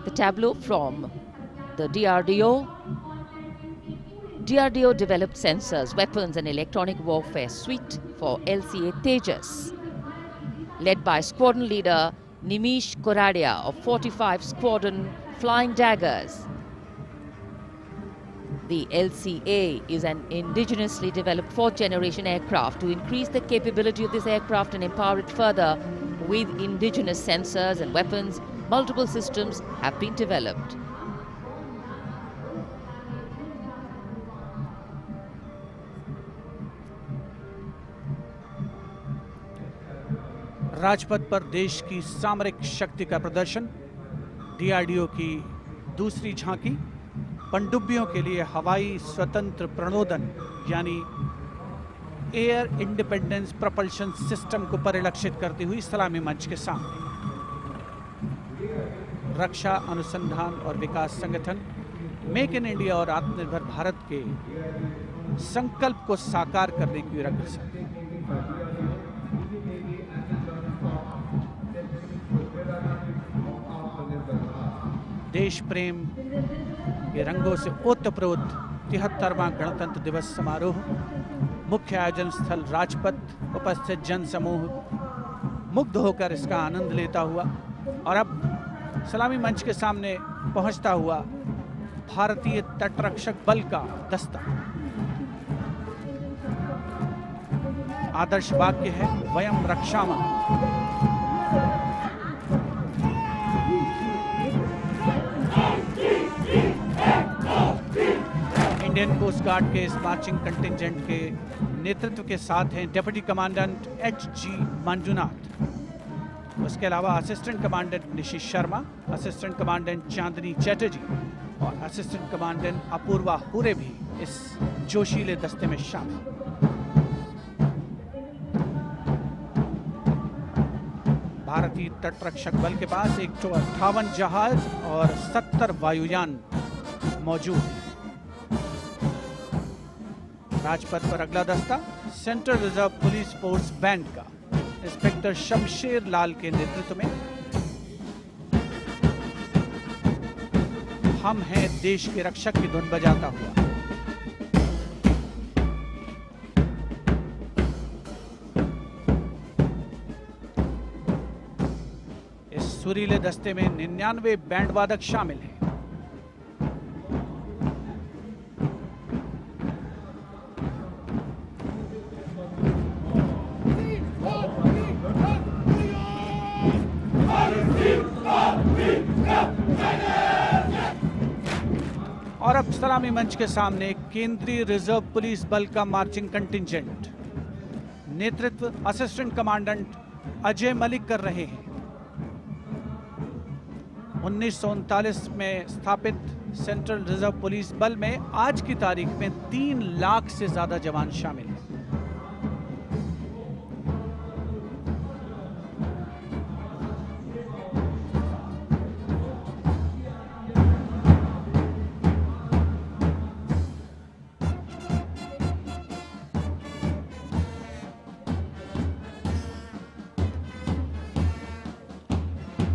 The tableau from the DRDO. DRDO developed sensors, weapons and electronic warfare suite for LCA Tejas. Led by Squadron Leader Nimish Koradia of 45 Squadron Flying Daggers. The LCA is an indigenously developed 4th generation aircraft. To increase the capability of this aircraft and empower it further with indigenous sensors and weapons, multiple systems have been developed. Rajpath पर देश की सामरिक शक्ति का प्रदर्शन, DRDO की दूसरी झांकी, पनडुब्बियों के लिए हवाई स्वतंत्र प्रणोदन यानी एयर इंडिपेंडेंस प्रपल्शन सिस्टम को परिलक्षित करती हुई सलामी मंच के सामने। रक्षा अनुसंधान और विकास संगठन मेक इन इंडिया और आत्मनिर्भर भारत के संकल्प को साकार करने की अग्रसर। देश प्रेम के रंगों से ओतप्रोत 73वां गणतंत्र दिवस समारोह, मुख्य आयोजन स्थल राजपथ, उपस्थित जन समूह मुग्ध होकर इसका आनंद लेता हुआ और अब सलामी मंच के सामने पहुंचता हुआ भारतीय तटरक्षक बल का दस्ता। आदर्श वाक्य है वयम रक्षामः। इंडियन कोस्ट गार्ड के इस मार्चिंग कंटिंजेंट के नेतृत्व के साथ हैं डिप्टी कमांडेंट एच.जी. मंजुनाथ। उसके अलावा assistant commandant Nishish Sharma, assistant commandant Chandni Chatterjee और असिस्टेंट कमांडेंट अपूर्वा हुरे भी इस जोशीले दस्ते में शामिल। भारतीय तटरक्षक बल के पास 158 जहाज और 70 वायुयान मौजूद हैं। राजपथ पर अगला दस्ता central reserve police force band का इंस्पेक्टर शमशेर लाल के नेतृत्व में हम हैं देश के रक्षक की धुन बजाता हुआ। इस सुरीले दस्ते में 99 बैंड वादक शामिल हैं। और अब सलामी मंच के सामने केंद्रीय रिजर्व पुलिस बल का मार्चिंग कंटिंजेंट, नेतृत्व असिस्टेंट कमांडेंट अजय मलिक कर रहे हैं। 1939 में स्थापित सेंट्रल रिजर्व पुलिस बल में आज की तारीख में 3 लाख से ज्यादा जवान शामिल हैं।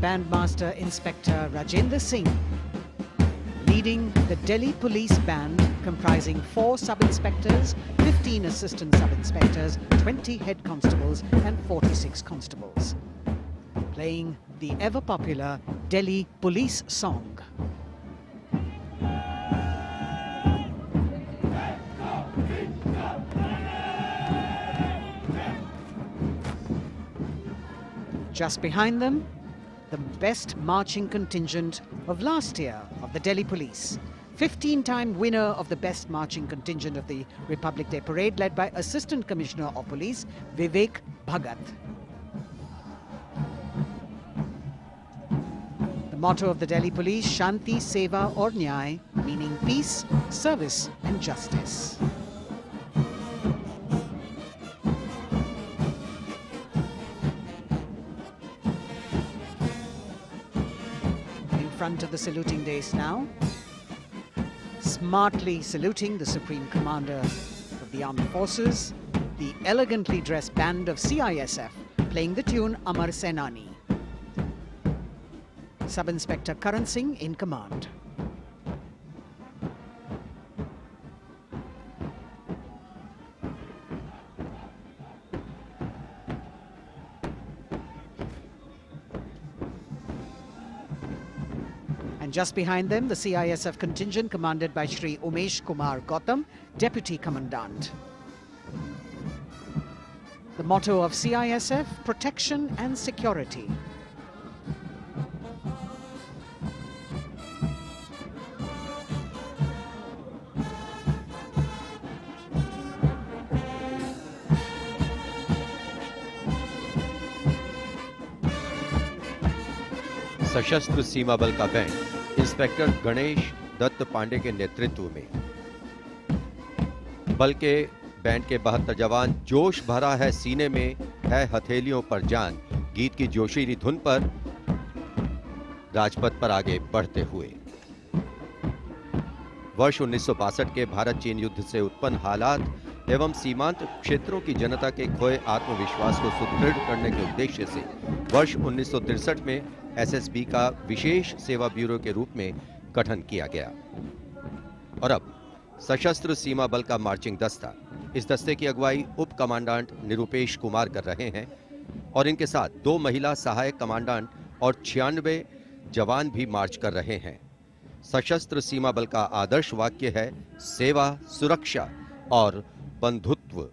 Bandmaster Inspector Rajendra Singh leading the Delhi Police Band, comprising 4 sub-inspectors, 15 assistant sub-inspectors, 20 head constables and 46 constables, playing the ever-popular Delhi Police song. Just behind them, the best marching contingent of last year of the Delhi Police. 15-time winner of the best marching contingent of the Republic Day Parade, led by Assistant Commissioner of Police Vijay Bhagat. The motto of the Delhi Police, Shanti, Seva aur Nyay, meaning peace, service and justice. Front of the saluting dais now, smartly saluting the Supreme Commander of the Armed Forces, the elegantly dressed band of CISF playing the tune Amar Senani. Sub-Inspector Karan Singh in command. Just behind them, the CISF contingent commanded by Shri Umesh Kumar Gautam, Deputy Commandant. The motto of CISF, protection and security. सशस्त्र सीमा बल का band inspector Ganesh Dutt Pandey के नेतृत्व में, बल के band के 72 जवान जोश भरा है सीने में है हथेलियों पर जान गीत की जोशीली धुन पर राजपथ पर आगे बढ़ते हुए। वर्ष 1962 के भारत चीन युद्ध से उत्पन्न हालात एवं सीमांत क्षेत्रों की जनता के खोए आत्मविश्वास को सुदृढ़ करने के उद्देश्य से वर्ष 1963 में एसएसबी का विशेष सेवा ब्यूरो के रूप में गठन किया गया। और अब सशस्त्र सीमा बल का मार्चिंग दस्ता, इस दस्ते की अगुवाई उप कमांडेंट निरुपेश कुमार कर रहे हैं और इनके साथ 2 महिला सहायक कमांडेंट और 96 जवान भी मार्च कर रहे हैं। सशस्त्र सीमा बल का आदर्श वाक्य है सेवा, सुरक्षा और बंधुत्व।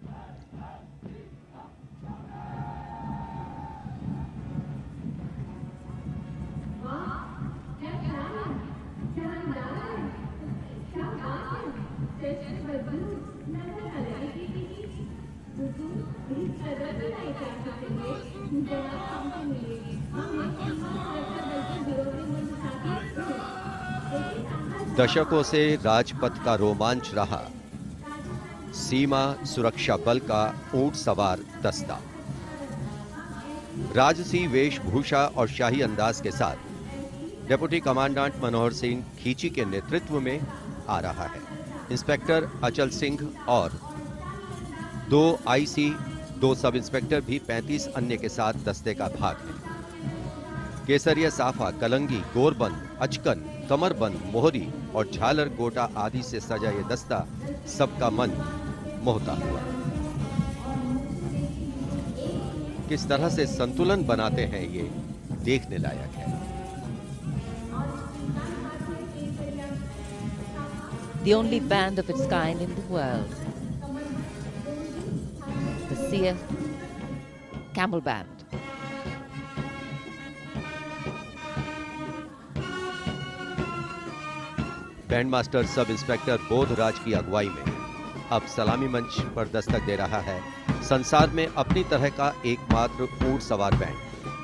दशकों से राजपथ का रोमांच रहा सीमा सुरक्षा बल का ऊंट सवार दस्ता राजसी वेशभूषा और शाही अंदाज के साथ डिप्टी कमांडेंट मनोहर सिंह खींची के नेतृत्व में आ रहा है। इंस्पेक्टर अचल सिंह और 2 आईसी, 2 सब इंस्पेक्टर भी 35 अन्य के साथ दस्ते का भाग है। केसरिया साफा, कलंगी, गोरबंद, अचकन, कमरबंद, मोहरी और झालर गोटा आदि से सजा ये दस्ता सबका मन मोहता हुआ। किस तरह से संतुलन बनाते हैं ये देखने लायक है। The only band of its kind in the world, the CF Camel Band. Band master sub inspector Bodhraj की अगुवाई में अब सलामी मंच पर दस्तक दे रहा है संसार में अपनी तरह का एकमात्र ऊंट सवार बैंड।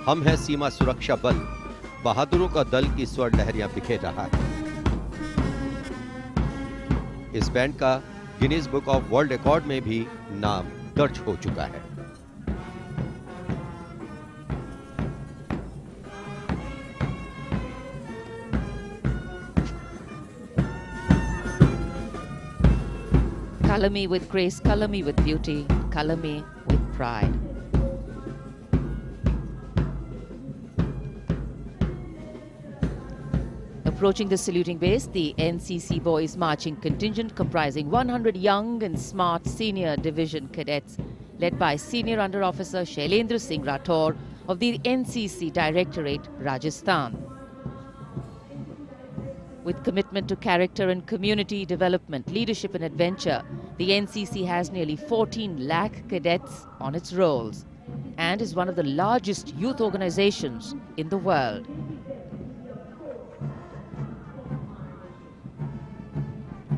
हम हैं सीमा सुरक्षा बल, बहादुरों का दल की स्वर लहरियां बिखेर रहा है। इस बैंड का Guinness book of world record में भी नाम दर्ज हो चुका है। Color me with grace, color me with beauty, color me with pride. Approaching the saluting base, the NCC Boys Marching Contingent comprising 100 young and smart senior division cadets led by Senior Under Officer Shailendra Singh Rathore of the NCC Directorate, Rajasthan. With commitment to character and community development, leadership and adventure, the NCC has nearly 14 lakh cadets on its rolls and is one of the largest youth organizations in the world.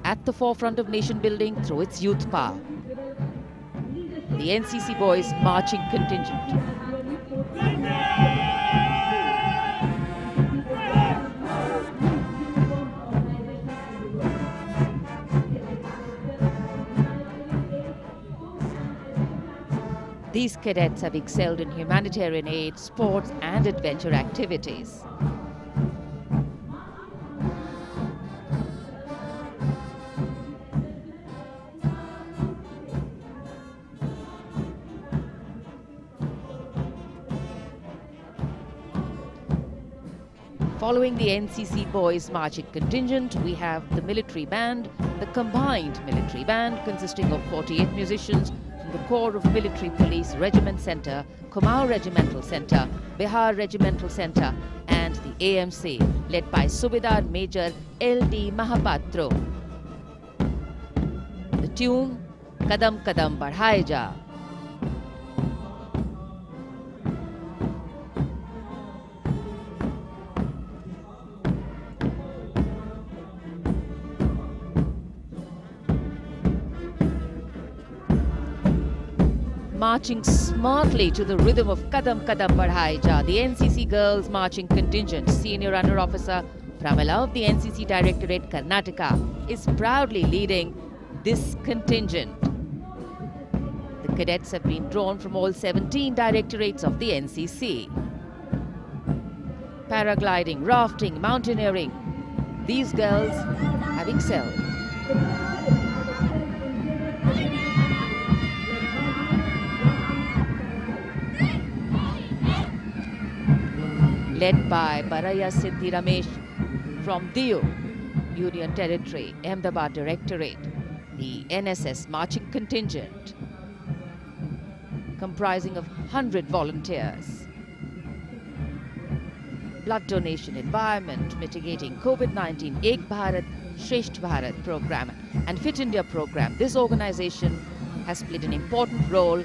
At the forefront of nation building through its youth power, the NCC Boys Marching Contingent. These cadets have excelled in humanitarian aid, sports and adventure activities. Following the NCC Boys Marching Contingent, we have the military band, the combined military band consisting of 48 musicians from the Corps of Military Police Regiment Centre, Kumaon Regimental Centre, Bihar Regimental Centre and the AMC led by Subedar Major L.D. Mahapatro. The tune, Kadam Kadam Badhaye Ja. Marching smartly to the rhythm of Kadam Kadam Badhaye Ja, the NCC Girls Marching Contingent, Senior Under Officer Pramila of the NCC Directorate, Karnataka, is proudly leading this contingent. The cadets have been drawn from all 17 directorates of the NCC. Paragliding, rafting, mountaineering, these girls have excelled. Led by Baraya Siddhi Ramesh from Diu, Union Territory, Ahmedabad Directorate, the NSS Marching Contingent, comprising of 100 volunteers. Blood donation, environment, mitigating COVID-19, Ek Bharat, Shresht Bharat program and Fit India program. This organization has played an important role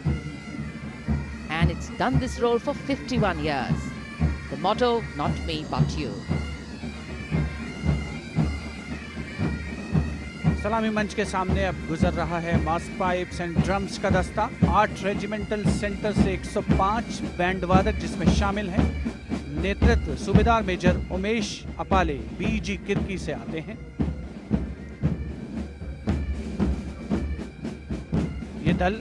and it's done this role for 51 years. The motto, not me but you. सलामी मंच के सामने अब गुजर रहा है मास pipes and drums का दस्ता। 8 रेजिमेंटल सेंटर से 105 बैंड वादक जिसमें शामिल हैं। नेतृत्व सूबेदार मेजर उमेश अपाले बीजी किरकी से आते हैं। ये दल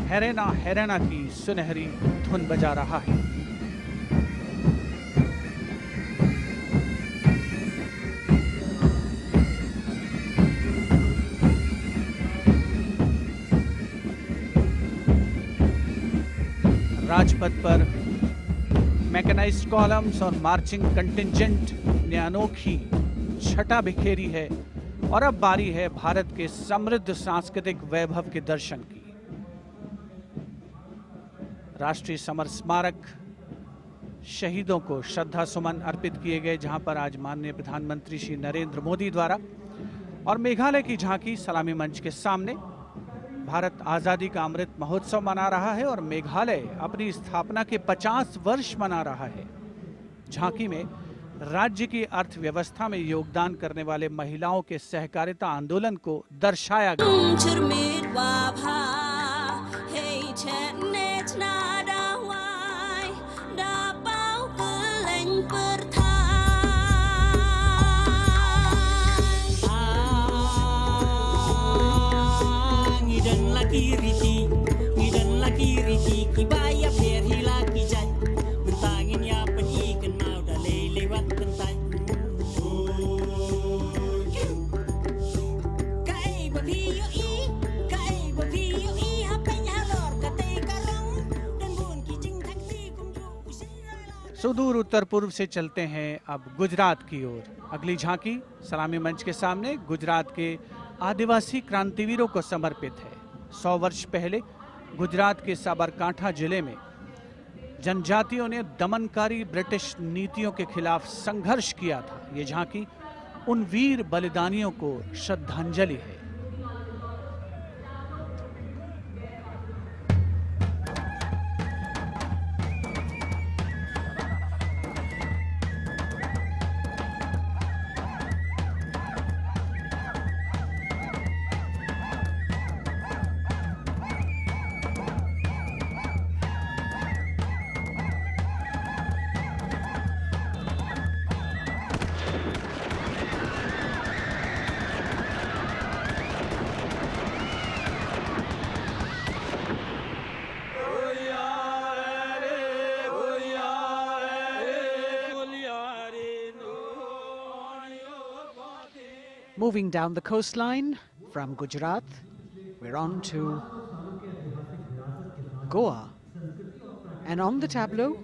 हैरेना हैरेना की सुनहरी धुन बजा रहा है। राजपथ पर मैकेनाइज्ड कॉलम्स और मार्चिंग कंटिंजेंट अपनी अनोखी छटा बिखेरी है और अब बारी है भारत के समृद्ध सांस्कृतिक वैभव के दर्शन की। राष्ट्रीय समर स्मारक शहीदों को श्रद्धा सुमन अर्पित किए गए, जहां पर आज माननीय प्रधानमंत्री श्री नरेंद्र मोदी द्वारा, और मेघालय की झांकी सलामी मंच के सामने। भारत आज़ादी का अमृत महोत्सव मना रहा है और मेघालय अपनी स्थापना के 50 वर्ष मना रहा है। झांकी में राज्य की अर्थव्यवस्था में योगदान करने वाले महिलाओं के सहकारिता आंदोलन को दर्शाया गया। सुदूर उत्तर पूर्व से चलते हैं अब गुजरात की ओर। अगली झांकी सलामी मंच के सामने गुजरात के आदिवासी क्रांतिवीरों को समर्पित है। 100 वर्ष पहले गुजरात के साबरकांठा जिले में जनजातियों ने दमनकारी ब्रिटिश नीतियों के खिलाफ संघर्ष किया था। ये झांकी उन वीर बलिदानियों को श्रद्धांजलि है। Moving down the coastline from Gujarat, we're on to Goa. And on the tableau,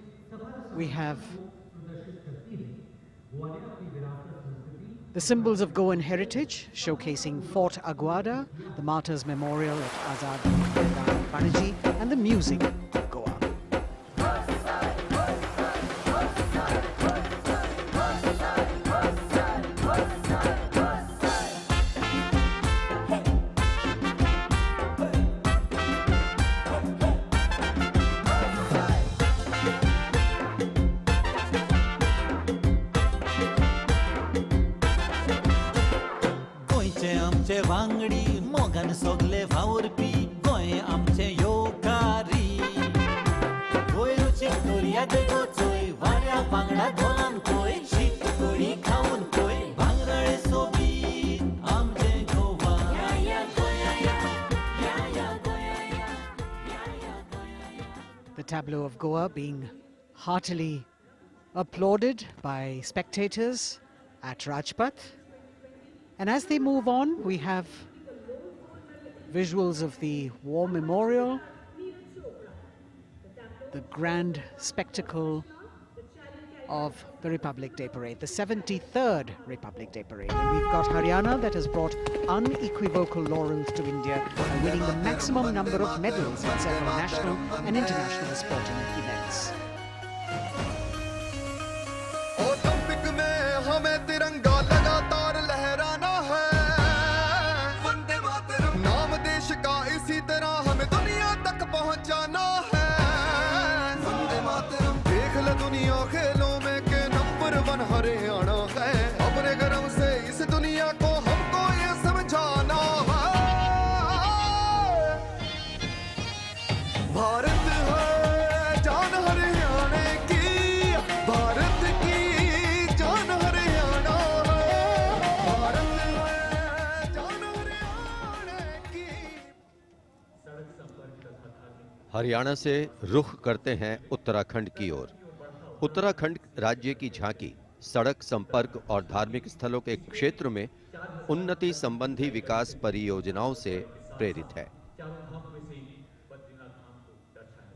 we have the symbols of Goan heritage, showcasing Fort Aguada, the Martyrs Memorial at Azad Maidan Panaji, and the music of Goa. वांगडी मोगन सोगले भावरपी गोय आमचे योकारी गोय रुचीक दोरिया देगो चोय वाऱ्या वांगडा धोलान कोय शीत कोळी खाऊन कोय भांगरळे सोबीत आमचे गोवा या गोया The tableau of Goa being heartily applauded by spectators at Rajpath. And as they move on, we have visuals of the War Memorial, the grand spectacle of the Republic Day Parade, the 73rd Republic Day Parade. And we've got Haryana that has brought unequivocal laurels to India by winning the maximum number of medals in several national and international sporting events. Haryana है अपने गर्व से इस दुनिया को हमको ये समझाना है भारत है जान हरियाणा की भारत की जान हरियाणा भारत है जान हरियाणा की। हरियाणा से रुख करते हैं उत्तराखंड की ओर। उत्तराखंड राज्य की झांकी सड़क संपर्क और धार्मिक स्थलों के क्षेत्र में उन्नति संबंधी विकास परियोजनाओं से प्रेरित है।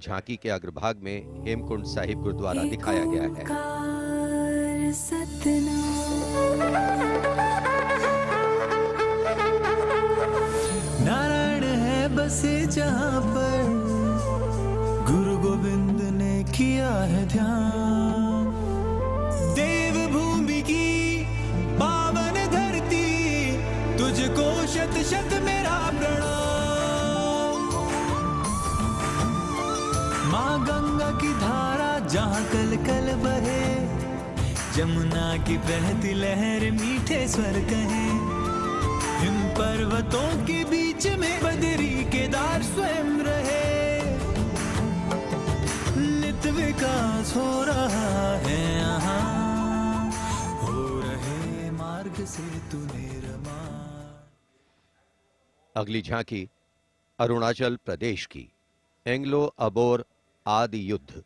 झांकी के अग्रभाग में हेमकुंड साहिब गुरुद्वारा दिखाया गया है। नारायण है बसे जहाँ पर गुरु गोविंद ने किया है ध्यान। देव भूमि की पावन धरती, तुझको शत शत मेरा प्रणाम। माँ गंगा की धारा जहाँ कल कल बहे, जमुना की बहती लहर मीठे स्वर कहे। हिम पर्वतों के बीच में बदरी केदार स्वयं रहे। नित विकास हो रहा है यहाँ, हो रहे मार्ग से तूने रमा। अगली झांकी अरुणाचल प्रदेश की, एंग्लो अबोर आदि युद्ध।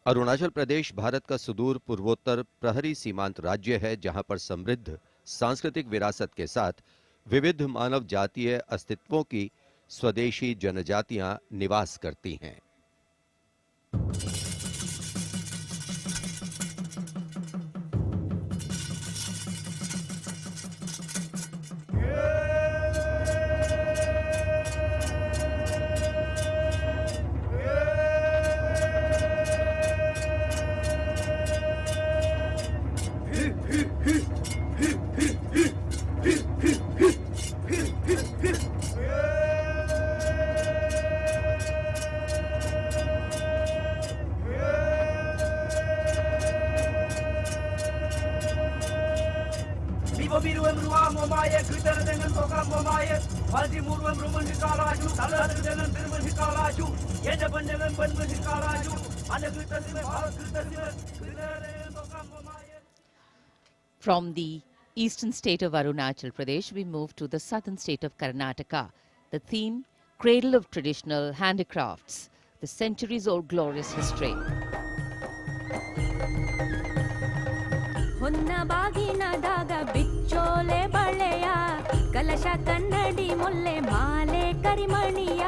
अरुणाचल प्रदेश भारत का सुदूर पूर्वोत्तर प्रहरी सीमांत राज्य है, जहां पर समृद्ध सांस्कृतिक विरासत के साथ विविध मानव जातीय अस्तित्वों की स्वदेशी जनजातियां निवास करती हैं। From the eastern state of Arunachal Pradesh, we move to the southern state of Karnataka. The theme, Cradle of Traditional Handicrafts, the centuries-old glorious history. ಹೊನ್ನ ಬಾಗಿನದಾಗ ಬಿಚ್ಚೋಲೆ ಬಳೆಯ ಕಲಶ ಕನ್ನಡಿ ಮುಲ್ಲೆ ಮಾಲೆ ಕರಿಮಣಿಯ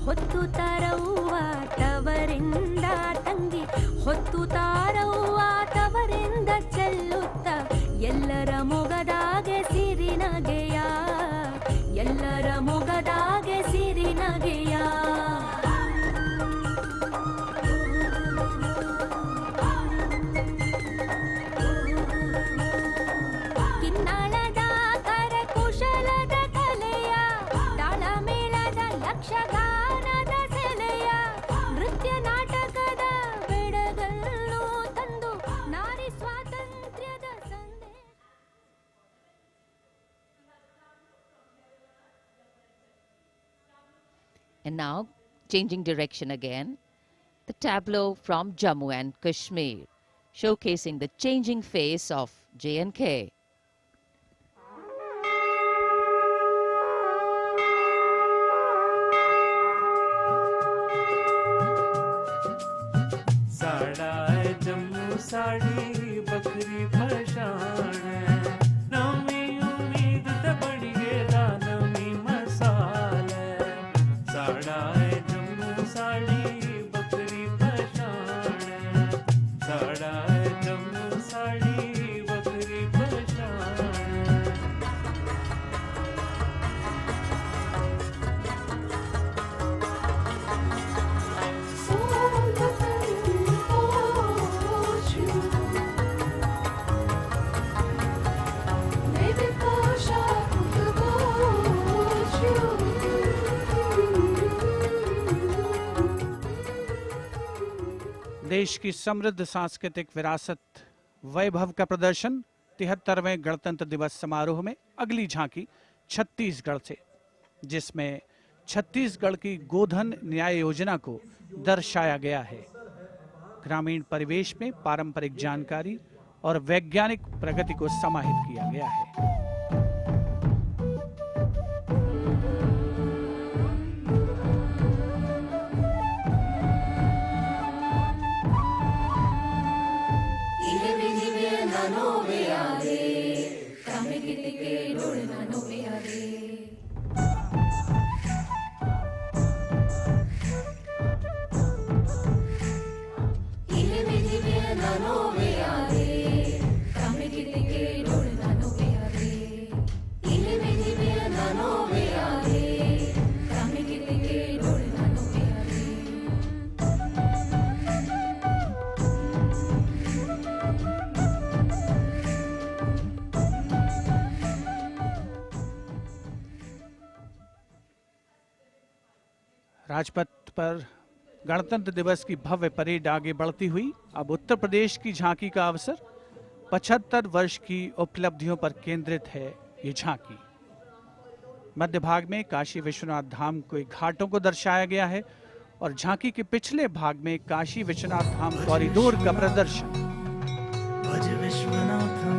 ಹೊತ್ತು ತಾರವ್ವ ತವರಿಂದ ತಂಗಿ ಹೊತ್ತು ತಾರವ್ವ ತವರಿಂದ ಚೆಲ್ಲುತ್ತ ಎಲ್ಲರ ಮೊಗದಾಗೆ ಸಿರಿನಗೆಯ ಎಲ್ಲರ ಮೊಗದಾಗೆ ಸಿರಿನಗೆಯ And now, changing direction again, the tableau from Jammu and Kashmir, showcasing the changing face of J&K. साड़ा है जम्मू साड़ी बकरी पशान है नमी उम्मीद ते बड़ी गेदा नमी मसाल है साड़ा है जम्मू साड़ी बकरी पशान है साड़ा है जम्मू साड़ी बकरी पशान है देश की समृद्ध सांस्कृतिक विरासत वैभव का प्रदर्शन 73वें गणतंत्र दिवस समारोह में अगली झांकी छत्तीसगढ़ से, जिसमें छत्तीसगढ़ की गोधन न्याय योजना को दर्शाया गया है। ग्रामीण परिवेश में पारंपरिक जानकारी और वैज्ञानिक प्रगति को समाहित किया गया है। no राजपथ पर गणतंत्र दिवस की भव्य परेड आगे बढ़ती हुई अब उत्तर प्रदेश की झांकी का अवसर। 75 वर्ष की उपलब्धियों पर केंद्रित है ये झांकी। मध्य भाग में काशी विश्वनाथ धाम के घाटों को दर्शाया गया है और झांकी के पिछले भाग में काशी विश्वनाथ धाम कॉरिडोर का प्रदर्शन। भज विश्वनाथम,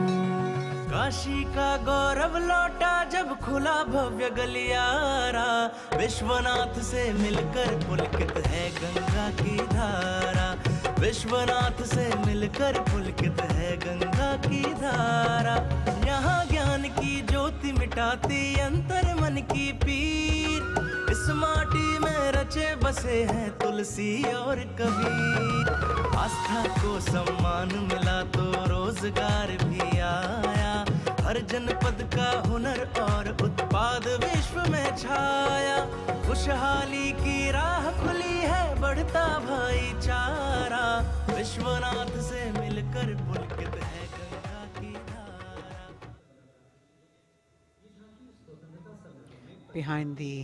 काशी का गौरव लौटा जब खुला भव्य गलियारा। विश्वनाथ से मिलकर पुलकित है गंगा की धारा। विश्वनाथ से मिलकर पुलकित है गंगा की धारा। यहाँ ज्ञान की ज्योति मिटाती अंतर मन की पीर। इस माटी में रचे बसे हैं तुलसी और कबीर। आस्था को सम्मान मिला तो रोजगार भी आया। हर जनपद का हुनर और उत्पाद विश्व में छाया। खुशहाली की राह खुली है बढ़ता भाईचारा। विश्वनाथ से मिलकर पुलकित है गंगा की धारा। Behind the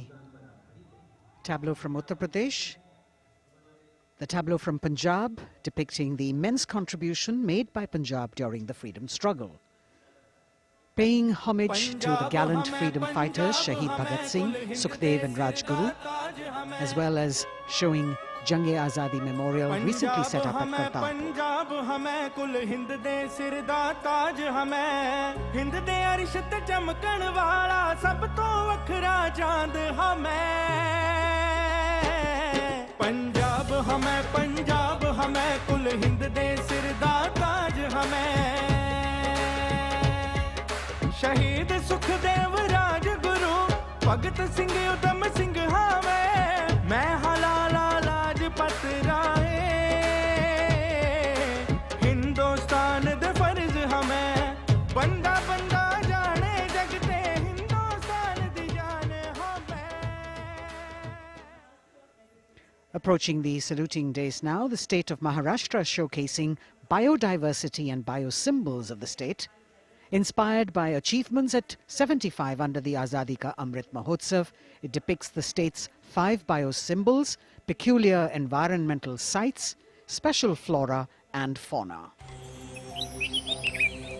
tableau from Uttar Pradesh, the tableau from Punjab depicting the immense contribution made by Punjab during the freedom struggle. Paying homage to the gallant freedom fighters Shahid Bhagat Singh, Sukhdev and Rajguru, as well as showing Jang-e-Azadi Memorial recently set up at Kartarpur. Punjab हमें कुल हिंद दे सिर दा ताज हमें। हिंद दे अरिश ते चमकण वाला सब तो वखरा चांद हमें। पंजाब हमें कुल हिंद दे सिर दा ताज हमें। शहीद सुखदेव राजगुरु भगत सिंह उधम सिंह हमें। मैं हलाला लाजपत राय हिंदुस्तान दे फर्ज हमें। बंदा बंदा जाने जगते हिंदुस्तान दी जान हमें। Approaching the saluting days now, the state of Maharashtra showcasing biodiversity and biosymbols of the state. Inspired by achievements at 75 under the Azadi Ka Amrit Mahotsav, it depicts the state's 5 biosymbols, peculiar environmental sites, special flora and fauna.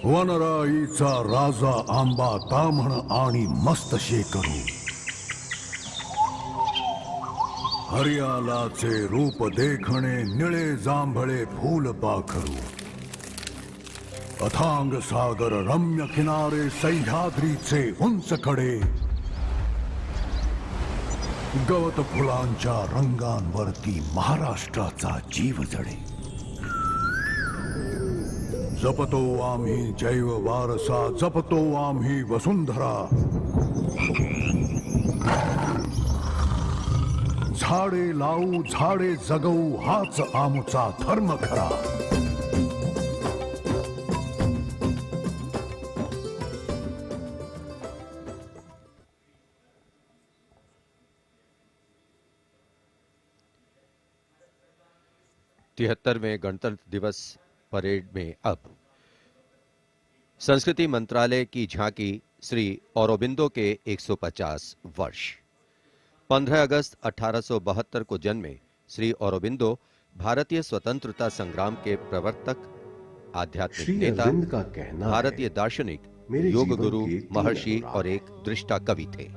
वनराईचा राजा आंबा ताम्हण आणि मस्त शेकरू। हरियालाचे रूप देखणे निळे जांभळे फूल पाखरू। अथांग सागर रम्य किनारे सह्याद्रीचे उंच कडे। गवत फुलांच्या रंगांवरती महाराष्ट्राचा जीव जडे। जपतो आम्ही जैव वारसा, जपतो आम्ही वसुंधरा। झाडे लावू झाडे जगवू हाच आमचा धर्म खरा। तिहत्तरवें गणतंत्र दिवस परेड में अब संस्कृति मंत्रालय की झांकी श्री औरोबिंदो के 150 वर्ष। 15 अगस्त 1872 को जन्मे श्री औरोबिंदो भारतीय स्वतंत्रता संग्राम के प्रवर्तक, आध्यात्मिक नेता, भारतीय दार्शनिक, योग गुरु, महर्षि और एक दृष्टा कवि थे।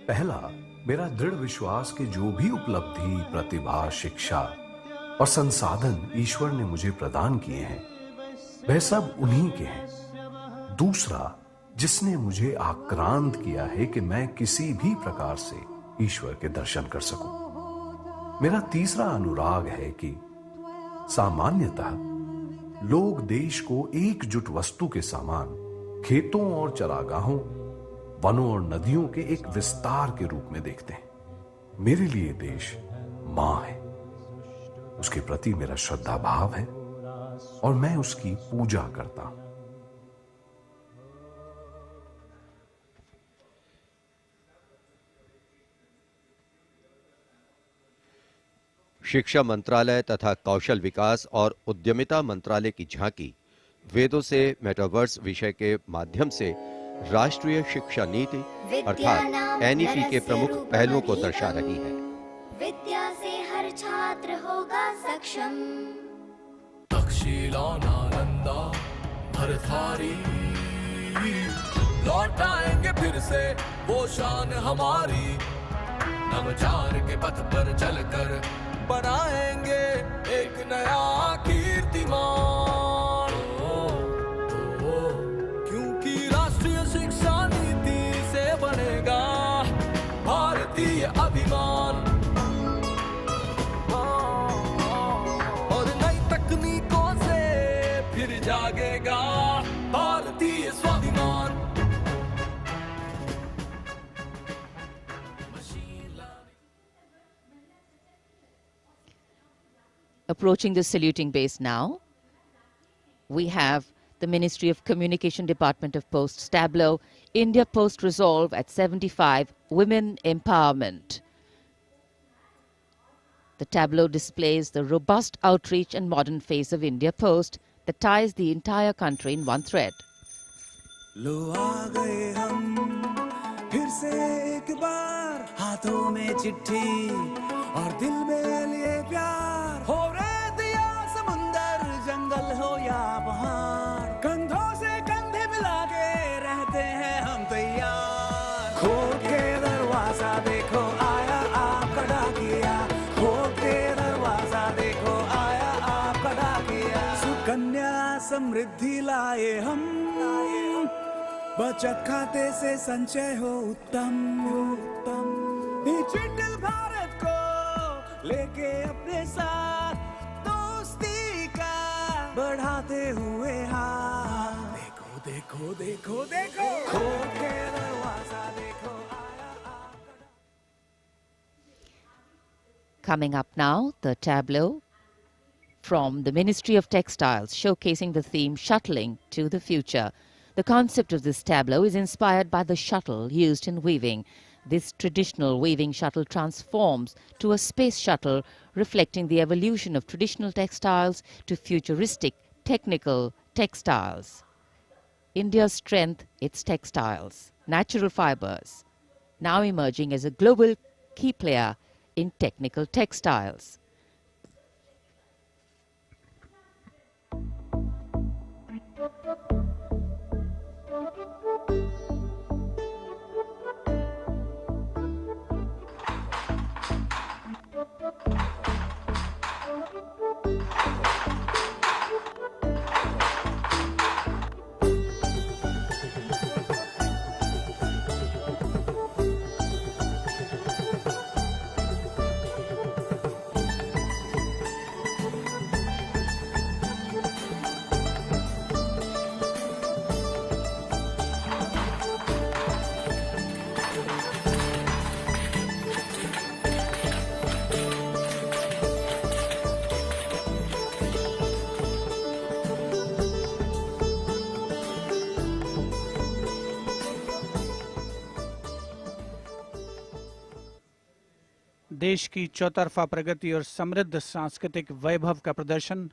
पहला, मेरा दृढ़ विश्वास कि जो भी उपलब्धि, प्रतिभा, शिक्षा और संसाधन ईश्वर ने मुझे प्रदान किए हैं वह सब उन्हीं के हैं। दूसरा, जिसने मुझे आक्रांत किया है कि मैं किसी भी प्रकार से ईश्वर के दर्शन कर सकूं। मेरा तीसरा अनुराग है कि सामान्यतः लोग देश को एकजुट वस्तु के समान खेतों और चरागाहों, वनों और नदियों के एक विस्तार के रूप में देखते हैं। मेरे लिए देश मां है, उसके प्रति मेरा श्रद्धा भाव है और मैं उसकी पूजा करता हूं। शिक्षा मंत्रालय तथा कौशल विकास और उद्यमिता मंत्रालय की झांकी वेदों से मेटावर्स विषय के माध्यम से राष्ट्रीय शिक्षा नीति अर्थात एनईपी के प्रमुख पहलुओं को दर्शा रही है। विद्या से हर छात्र होगा सक्षम। तक्षशिला नालंदा भरथारी लौटाएंगे फिर से वो शान हमारी। नवचार के पथ पर चलकर बनाएंगे एक नया कीर्तिमान। क्योंकि राष्ट्रीय शिक्षा नीति से बनेगा भारतीय अभिमान। और नई तकनीकों से फिर जागेगा भारतीय स्वाभिमान। Approaching the saluting base now, we have the Ministry of Communication Department of Posts tableau, India Post Resolve at 75, Women Empowerment. The tableau displays the robust outreach and modern face of India Post that ties the entire country in one thread. लो आ गए हम फिर से एक बार, हाथों में चिट्ठी और दिल में लिए प्यार। हो रेत या समुंदर, जंगल हो या पहाड़, कंधों से कंधे मिला के रहते हैं हम तैयार। खोल के दरवाजा देखो आया आपका डाकिया, खोल के दरवाजा देखो आया आपका डाकिया। सुकन्या समृद्धि लाए हम, बचत खाते से संचय हो उत्तम उत्तम। डिजिटल भारत को लेके अपने साथ दोस्ती का बढ़ाते हुए हाथ। देखो देखो देखो देखो, खोल के दरवाजा देखो आया आपका। Coming up now, the tableau from the Ministry of Textiles showcasing the theme Shuttling to the Future. The concept of this tableau is inspired by the shuttle used in weaving. This traditional weaving shuttle transforms to a space shuttle, reflecting the evolution of traditional textiles to futuristic technical textiles. India's strength, its textiles, natural fibers, now emerging as a global key player in technical textiles. देश की चौतरफा प्रगति और समृद्ध सांस्कृतिक वैभव का प्रदर्शन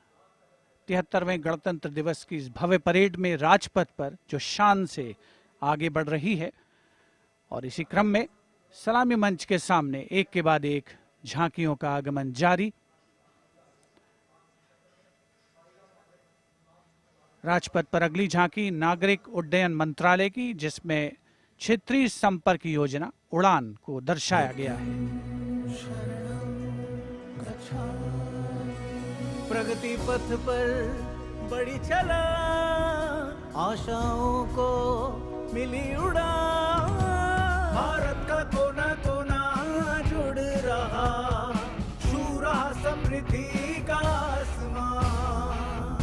73वें गणतंत्र दिवस की इस भव्य परेड में राजपथ पर जो शान से आगे बढ़ रही है। और इसी क्रम में सलामी मंच के सामने एक के बाद एक झांकियों का आगमन जारी। राजपथ पर अगली झांकी नागरिक उड्डयन मंत्रालय की, जिसमें क्षेत्रीय संपर्क योजना उड़ान को दर्शाया गया है। प्रगति पथ पर बड़ी चला, आशाओं को मिली उड़ान। भारत का कोना कोना जुड़ रहा, छू रहा समृद्धि का आसमान।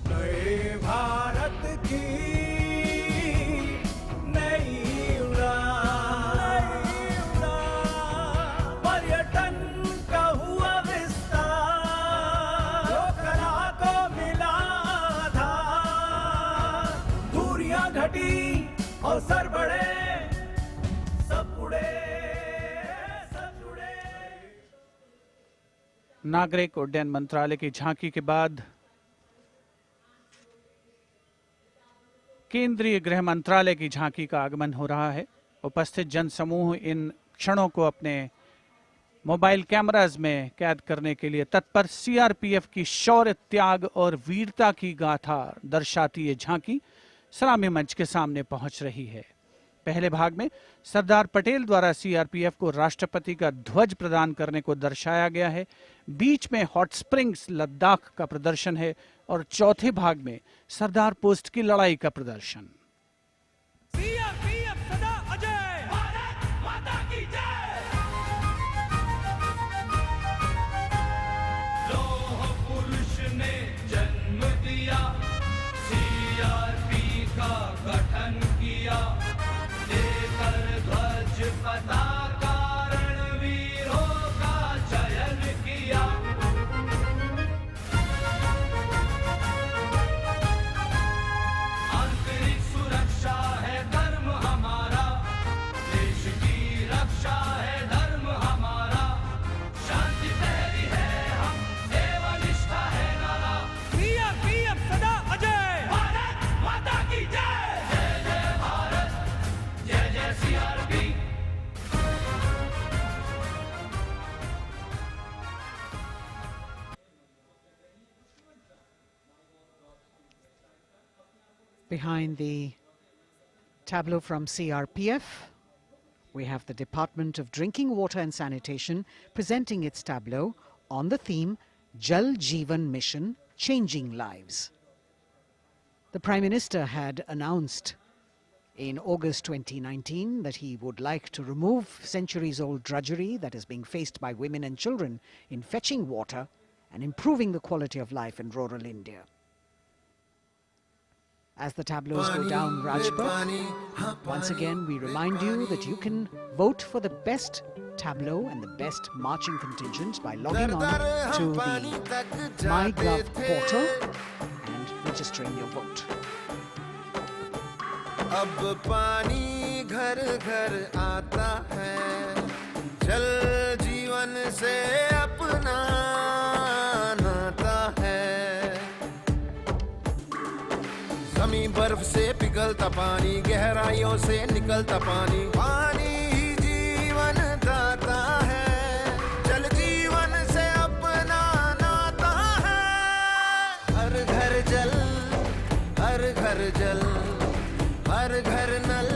नए भारत की नई उड़ान, पर्यटन का हुआ विस्तार, जो कला को मिला आधार। दूरियां घटी अवसर बढ़े, सब उड़े सब जुड़े। नागरिक उड्डयन मंत्रालय की झांकी के बाद केंद्रीय गृह मंत्रालय की झांकी का आगमन हो रहा है। उपस्थित जनसमूह इन क्षणों को अपने मोबाइल कैमराज में कैद करने के लिए तत्पर सीआरपीएफ की शौर्य, त्याग और वीरता की गाथा दर्शाती ये झांकी सलामी मंच के सामने पहुंच रही है। पहले भाग में सरदार पटेल द्वारा सीआरपीएफ को राष्ट्रपति का ध्वज प्रदान करने को दर्शाया गया है। बीच में हॉट स्प्रिंग्स लद्दाख का प्रदर्शन है और चौथे भाग में सरदार पोस्ट की लड़ाई का प्रदर्शन। सीआरपीएफ सदा अजय, भारत माता की जय। लौह पुरुष ने जन्म दिया, सीआरपी का गठन किया, लेकर ध्वज पताका रणवीरों का चयन किया। आंतरिक सुरक्षा है धर्म हमारा, देश की रक्षा है धर्म हमारा, शांति प्रहरी है हम, सेवा निष्ठा है नारा। सीआरपीएफ सदा अजय, भारत माता की जय। जय जय भारत, जय जय CRP. Behind the tableau from CRPF, we have the Department of Drinking Water and Sanitation presenting its tableau on the theme Jal Jeevan Mission, Changing Lives. The Prime Minister had announced in August 2019 that he would like to remove centuries-old drudgery that is being faced by women and children in fetching water and improving the quality of life in rural India. As the tableaus go down Rajpath, once again we remind you that you can vote for the best tableau and the best marching contingent by logging on to the MyGov portal and registering your vote. अब पानी घर घर आता है, जल जीवन से अपना नाता है। जमीन बर्फ से पिघलता पानी, गहराइयों से निकलता पानी, पानी ही जीवन दाता है, जल जीवन से अपना नाता है। हर घर जल, हर घर जल, हर घर नल,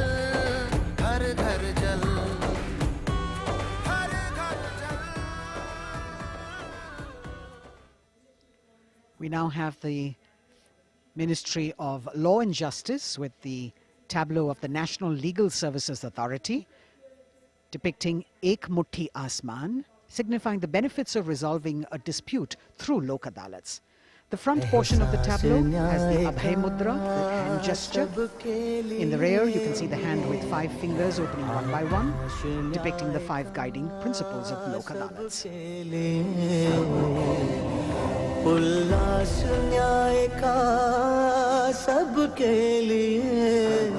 हर घर जल, हर घर जल। We now have the Ministry of Law and Justice with the tableau of the National Legal Services Authority depicting Ek Muthi Asman, signifying the benefits of resolving a dispute through Lok Adalats. The front portion of the tableau has the Abhay Mudra, the hand gesture. In the rear, you can see the hand with 5 fingers opening one by one, depicting the 5 guiding principles of Lok Adalats. उल्लास न्याय का सबके लिए,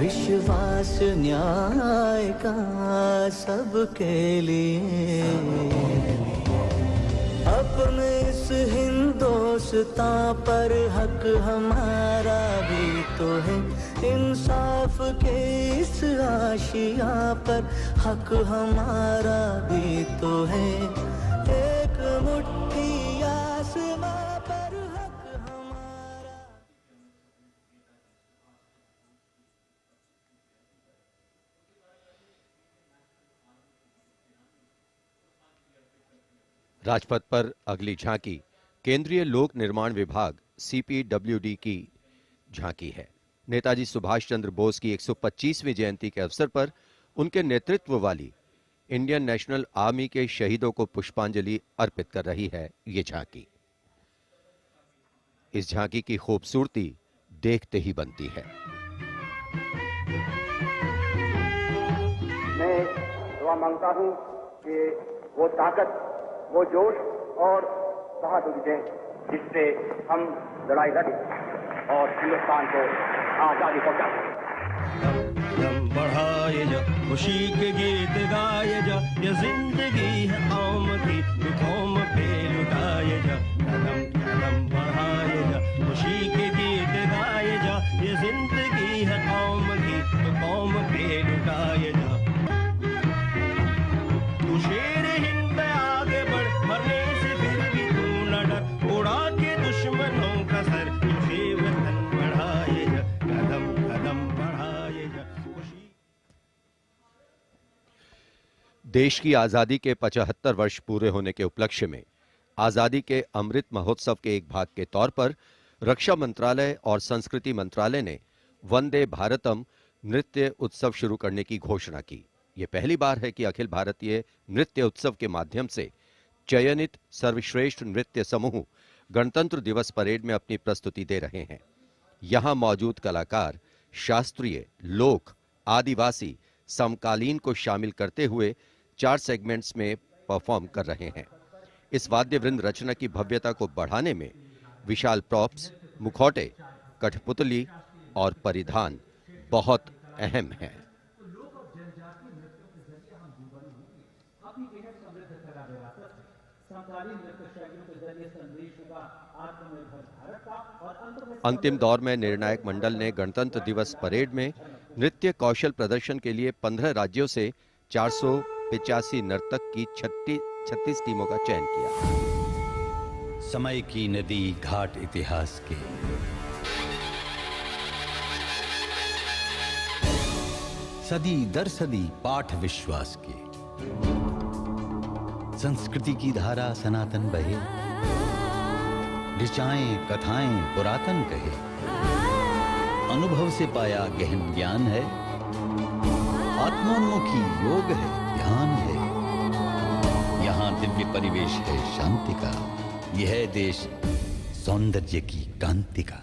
विश्वास न्याय का सबके लिए, अपने इस हिंदुस्तां पर हक हमारा भी तो है, इंसाफ के इस आशिया पर हक हमारा भी तो है, एक मुट्ठी आसमां पर हक हमारा। राजपथ पर अगली झांकी केंद्रीय लोक निर्माण विभाग सीपीडब्ल्यूडी की झांकी है। नेताजी सुभाष चंद्र बोस की 125वीं जयंती के अवसर पर उनके नेतृत्व वाली इंडियन नेशनल आर्मी के शहीदों को पुष्पांजलि अर्पित कर रही है ये झांकी। इस झांकी की खूबसूरती देखते ही बनती है। मैं दुआ मांगता हूं कि वो ताकत, वो जोश और बहादुरी दें जिससे हम लड़ाई लड़ें और हिंदुस्तान को आजादी पहुंचाएं। बढ़ाए जा खुशी के गीत गाए जा, ये जिंदगी है कौम की तो कौम पे लुटाए जा, कदम कदम बढ़ाए जा खुशी के गीत गाए जा, ये जिंदगी है कौम की तो कौम पे लुटाए जा। देश की आजादी के 75 वर्ष पूरे होने के उपलक्ष्य में आजादी के अमृत महोत्सव के एक भाग के तौर पर रक्षा मंत्रालय और संस्कृति मंत्रालय ने वंदे भारतम नृत्य उत्सव शुरू करने की घोषणा की। ये पहली बार है कि अखिल भारतीय नृत्य उत्सव के माध्यम से चयनित सर्वश्रेष्ठ नृत्य समूह गणतंत्र दिवस परेड में अपनी प्रस्तुति दे रहे हैं। यहां मौजूद कलाकार शास्त्रीय, लोक, आदिवासी, समकालीन को शामिल करते हुए 4 सेगमेंट्स में परफॉर्म कर रहे हैं। इस वाद्य वृंद रचना की भव्यता को बढ़ाने में विशाल प्रॉप्स, मुखौटे, कठपुतली और परिधान बहुत अहम हैं। अंतिम दौर में निर्णायक मंडल ने गणतंत्र दिवस परेड में नृत्य कौशल प्रदर्शन के लिए 15 राज्यों से 485 नर्तक की 36 टीमों का चयन किया। समय की नदी घाट इतिहास के, सदी दर सदी पाठ विश्वास के, संस्कृति की धारा सनातन बहे, ऋचाएं कथाएं पुरातन कहे, अनुभव से पाया गहन ज्ञान है, आत्मोन्मुखी योग है, ध्यान है, यहाँ दिव्य परिवेश है शांति का, यह है देश सौंदर्य की कांति का।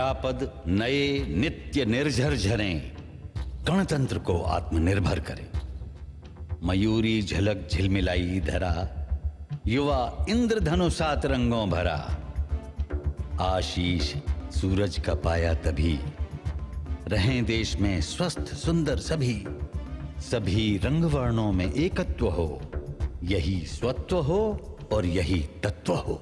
निरापद नए नित्य निर्झर झरें, गणतंत्र को आत्मनिर्भर करें। मयूरी झलक झिलमिलाई धरा, युवा इंद्रधनुषात रंगों भरा। आशीष सूरज का पाया तभी, रहें देश में स्वस्थ सुंदर सभी। सभी रंग वर्णों में एकत्व हो, यही स्वत्व हो और यही तत्व हो।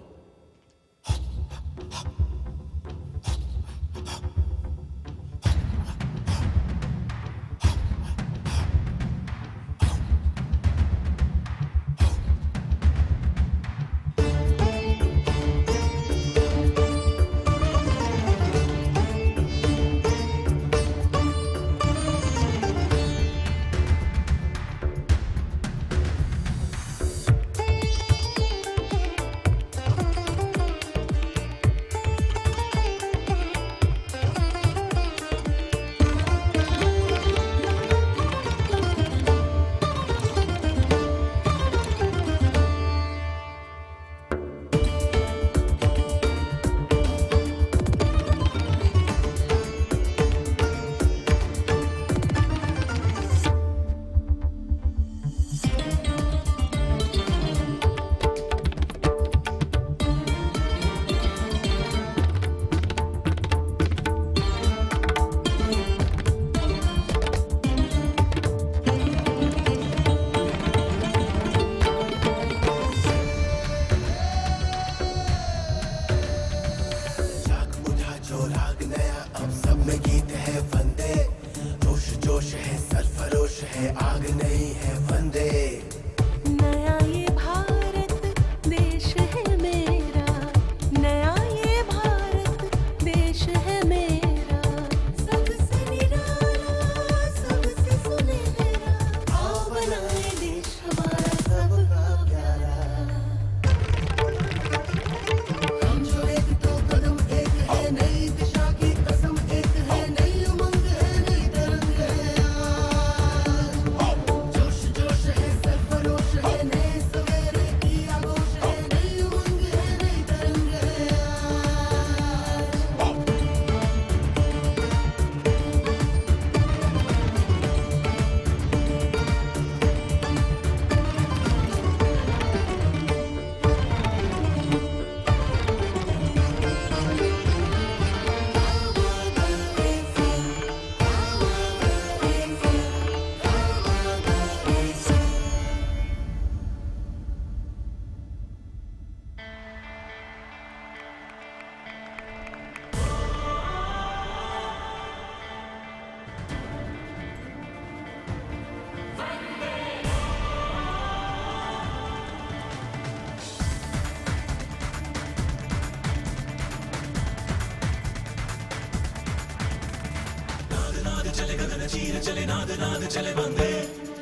चीर चले नाद नाद चले बंदे,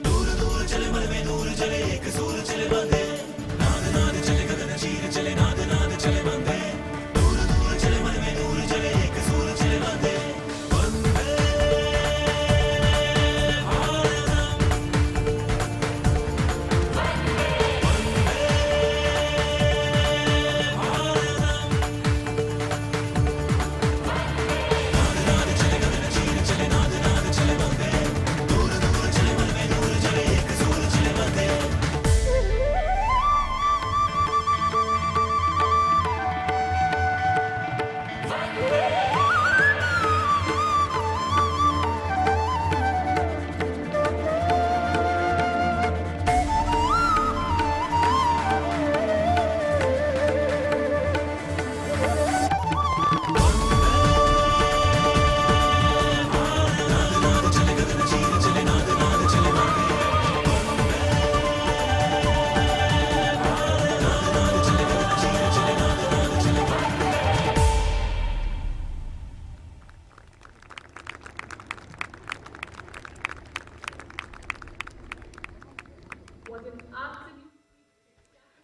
दूर दूर चले मन में नूर चले एक सूर चले बंदे। नाद नाद चले गगन चीर चले नाद नाद चले बंदे, दूर दूर चले मन में नूर चले एक सूर चले बंदे। वंदे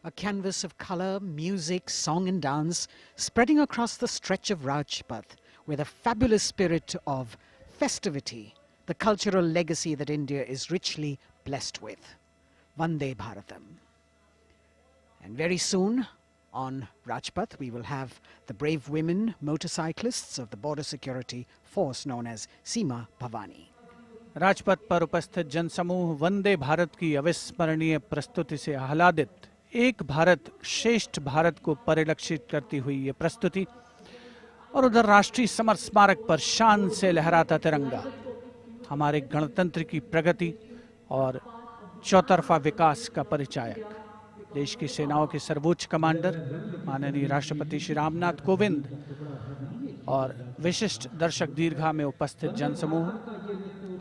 A canvas of colour, music, song and dance spreading across the stretch of Rajpath with a fabulous spirit of festivity, the cultural legacy that India is richly blessed with. Vande Bharatam. And very soon, on Rajpath, we will have the brave women motorcyclists of the border security force known as Seema Bhavani. Rajpath पर उपस्थित जनसमूह वंदे भारत की अविस्मरणीय प्रस्तुति से आह्लादित एक भारत श्रेष्ठ भारत को परिलक्षित करती हुई ये प्रस्तुति, और उधर राष्ट्रीय समर स्मारक पर शान से लहराता तिरंगा हमारे गणतंत्र की प्रगति और चौतरफा विकास का परिचायक। देश की सेनाओं के सर्वोच्च कमांडर माननीय राष्ट्रपति श्री रामनाथ कोविंद और विशिष्ट दर्शक दीर्घा में उपस्थित जनसमूह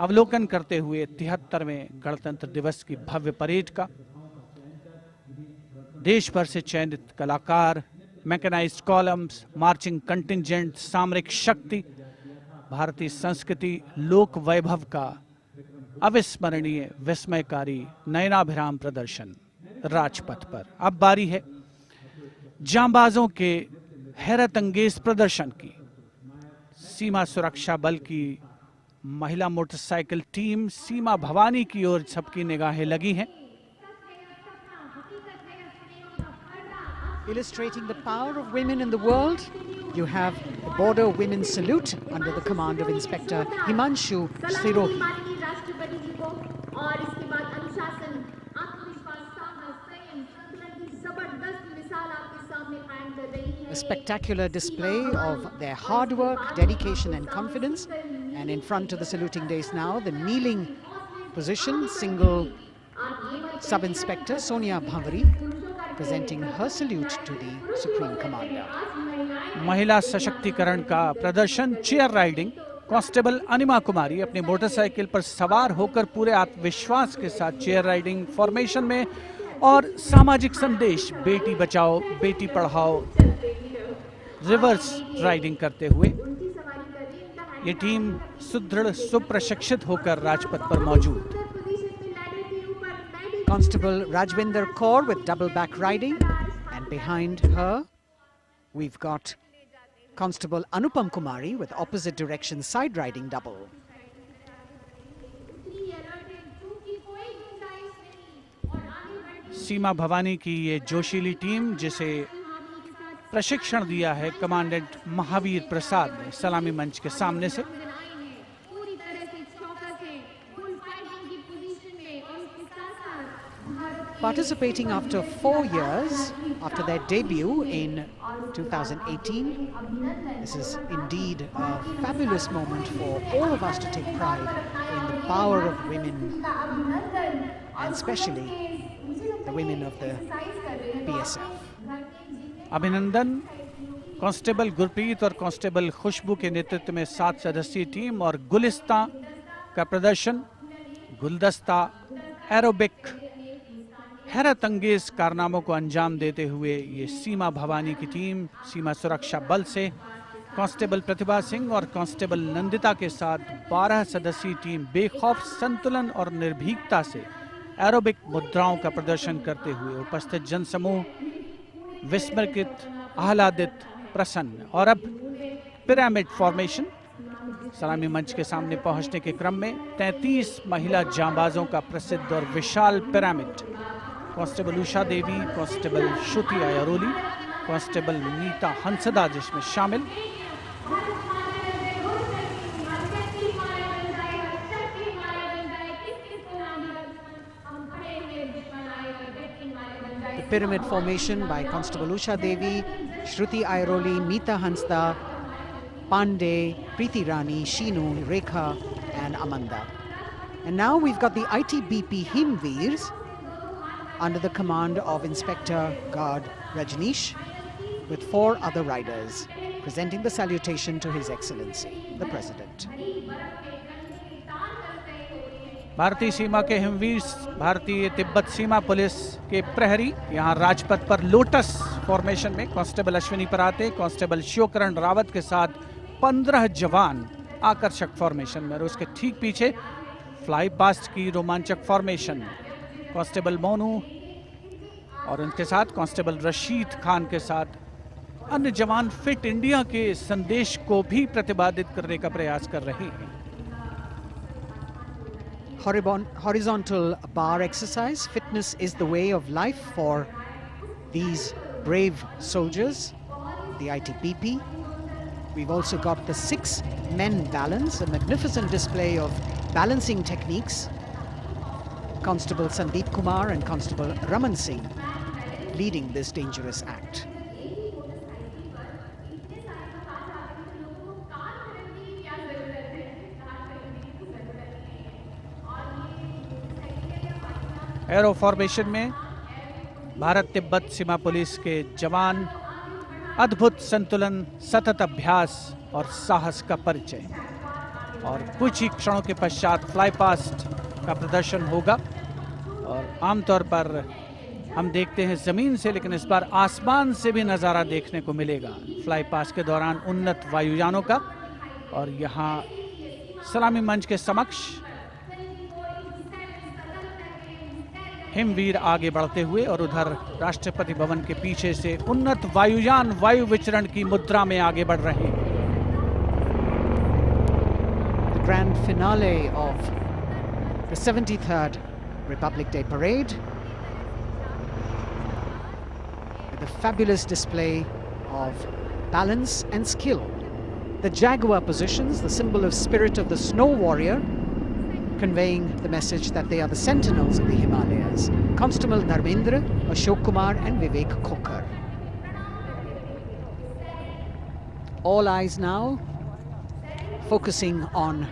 अवलोकन करते हुए 73वें गणतंत्र दिवस की भव्य परेड का। देश भर से चयनित कलाकार, मैकेनाइज्ड कॉलम्स, मार्चिंग कंटिंजेंट, सामरिक शक्ति, भारतीय संस्कृति, लोक वैभव का अविस्मरणीय विस्मयकारी नयनाभिराम प्रदर्शन राजपथ पर। अब बारी है जांबाजों के हैरत अंगेज प्रदर्शन की। सीमा सुरक्षा बल की महिला मोटरसाइकिल टीम सीमा भवानी की ओर सबकी निगाहें लगी हैं। Illustrating the power of women in the world, you have the Border Women's Salute under the command of Inspector Himanshu Sirohi. A spectacular display of their hard work, dedication and confidence. And in front of the saluting days now, the kneeling position, single Sub-Inspector Sonia Bhavari presenting her salute to the Supreme Commander. महिला सशक्तिकरण का प्रदर्शन chair riding. Constable अनिमा कुमारी अपनी motorcycle पर सवार होकर पूरे आत्मविश्वास के साथ चेयर राइडिंग फॉर्मेशन में और सामाजिक संदेश बेटी बचाओ बेटी पढ़ाओ रिवर्स राइडिंग करते हुए ये टीम सुदृढ़ सुप्रशिक्षित होकर राजपथ पर मौजूद। Constable Rajvinder Kaur with double back riding, and behind her we've got Constable Anupam Kumari with opposite direction side riding double. सीमा भवानी की ये जोशीली टीम जिसे प्रशिक्षण दिया है कमांडेंट महावीर प्रसाद ने सलामी मंच के सामने से। Participating after 4 years after their debut in 2018. This is indeed a fabulous moment for all of us to take pride in the power of women, and especially the women of the BSF. अभिनंदन। Constable Gurpreet और constable खुशबू के नेतृत्व में 7 सदस्यीय team और गुलिस्ता का प्रदर्शन, गुलदस्ता, एरोबिक, हैरत अंगेज कारनामों को अंजाम देते हुए ये सीमा भवानी की टीम सीमा सुरक्षा बल से कांस्टेबल प्रतिभा सिंह और कांस्टेबल नंदिता के साथ 12 सदस्यीय टीम बेखौफ संतुलन और निर्भीकता से एरोबिक मुद्राओं का प्रदर्शन करते हुए उपस्थित जनसमूह विस्मृत, आह्लादित, प्रसन्न। और अब पिरामिड फॉर्मेशन। सलामी मंच के सामने पहुंचने के क्रम में 33 महिला जांबाजों का प्रसिद्ध और विशाल पिरामिड कांस्टेबल उषा देवी, कांस्टेबल श्रुति आयरोली, कांस्टेबल नीता हंसदा जिसमें शामिल। The pyramid formation by Constable Usha Devi, Shruti Airoli, Meeta Hansda, Pandey, Preeti Rani, Sheenu, Rekha and Amanda. And now we've got the ITBP Himveers under the command of Inspector Guard Rajneesh with 4 other riders presenting the salutation to His Excellency, the President. भारतीय सीमा के हिमवीर, भारतीय तिब्बत सीमा police के प्रहरी यहाँ राजपथ पर lotus formation में constable Ashwini पराते, constable Shivkaran Rawat के साथ 15 जवान आकर्षक फॉर्मेशन में, और उसके ठीक पीछे फ्लाई पास्ट की रोमांचक फॉर्मेशन में कांस्टेबल मोनू और उनके साथ कांस्टेबल रशीद खान के साथ अन्य जवान फिट इंडिया के संदेश को भी प्रतिपादित करने का प्रयास कर रहे हैं। Horizontal bar exercise. Fitness is the way of life for these brave soldiers, the ITBP. We've also got the 6 men balance, a magnificent display of balancing techniques. Constable Sandeep Kumar and Constable Raman Singh leading this dangerous act. Arrow formation में भारत तिब्बत सीमा police के जवान अद्भुत संतुलन, सतत अभ्यास और साहस का परिचय। और कुछ ही क्षणों के पश्चात फ्लाई पास्ट का प्रदर्शन होगा। और आमतौर पर हम देखते हैं जमीन से, लेकिन इस बार आसमान से भी नज़ारा देखने को मिलेगा फ्लाई पास्ट के दौरान उन्नत वायुयानों का। और यहाँ सलामी मंच के समक्ष हिमवीर आगे बढ़ते हुए और उधर राष्ट्रपति भवन के पीछे से उन्नत वायुयान वायु विचरण की मुद्रा में आगे बढ़ रहे हैं। The grand finale of the 73rd Republic Day Parade with a fabulous display of balance and skill. The jaguar positions, the symbol of spirit of the snow warrior, conveying the message that they are the sentinels of the Himalayas. Constable Dharmendra, Ashok Kumar and Vivek Khokar. All eyes now focusing on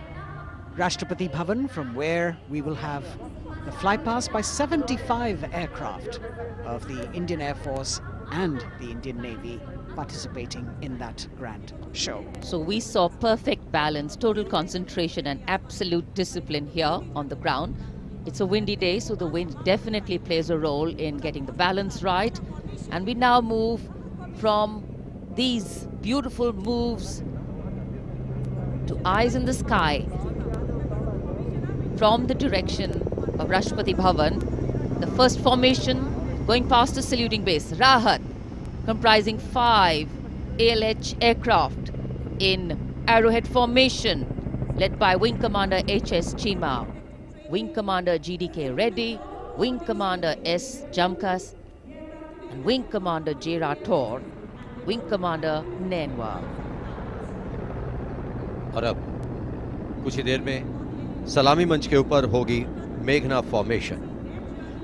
Rashtrapati Bhavan, from where we will have the flypast by 75 aircraft of the Indian Air Force and the Indian Navy participating in that grand show. So we saw perfect balance, total concentration and absolute discipline here on the ground. It's a windy day, so the wind definitely plays a role in getting the balance right. And we now move from these beautiful moves to eyes in the sky from the direction of Rashtrapati Bhavan. The first formation going past the saluting base, Rahat, comprising 5 ALH aircraft in arrowhead formation, led by Wing Commander H.S. Chima, Wing Commander G.D.K. Reddy, Wing Commander S. Jamkas, and Wing Commander J. Rathore, Wing Commander Nenwa. और अब कुछ ही देर में सलामी मंच के ऊपर होगी मेघना फॉर्मेशन।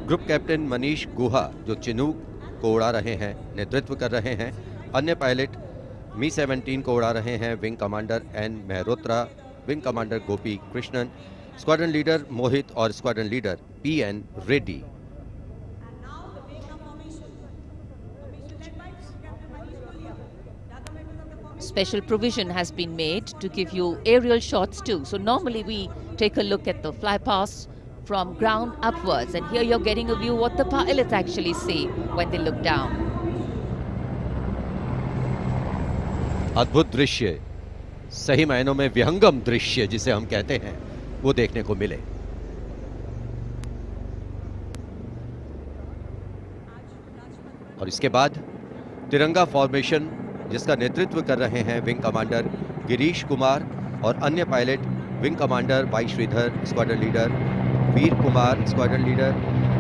ग्रुप कैप्टन मनीष गुहा, जो चिनूक को उड़ा रहे हैं, नेतृत्व कर रहे हैं। अन्य पायलट मी-17 को उड़ा रहे हैं wing commander N Mehrotra, wing commander Gopi Krishnan, squadron leader Mohit और squadron leader P N. Reddy. Special provision has been made to give you aerial shots too. So normally we take a look at the flypast from ground upwards, and here you're getting a view what the pilots actually see when they look down. अद्भुत दृश्य, सही मायनों में विहंगम दृश्य जिसे हम कहते हैं, वो देखने को मिले। और इसके बाद तिरंगा फॉर्मेशन, जिसका नेतृत्व कर रहे हैं विंग कमांडर गिरीश कुमार और अन्य pilot wing commander Y Shridhar, squadron leader Veer Kumar, squadron leader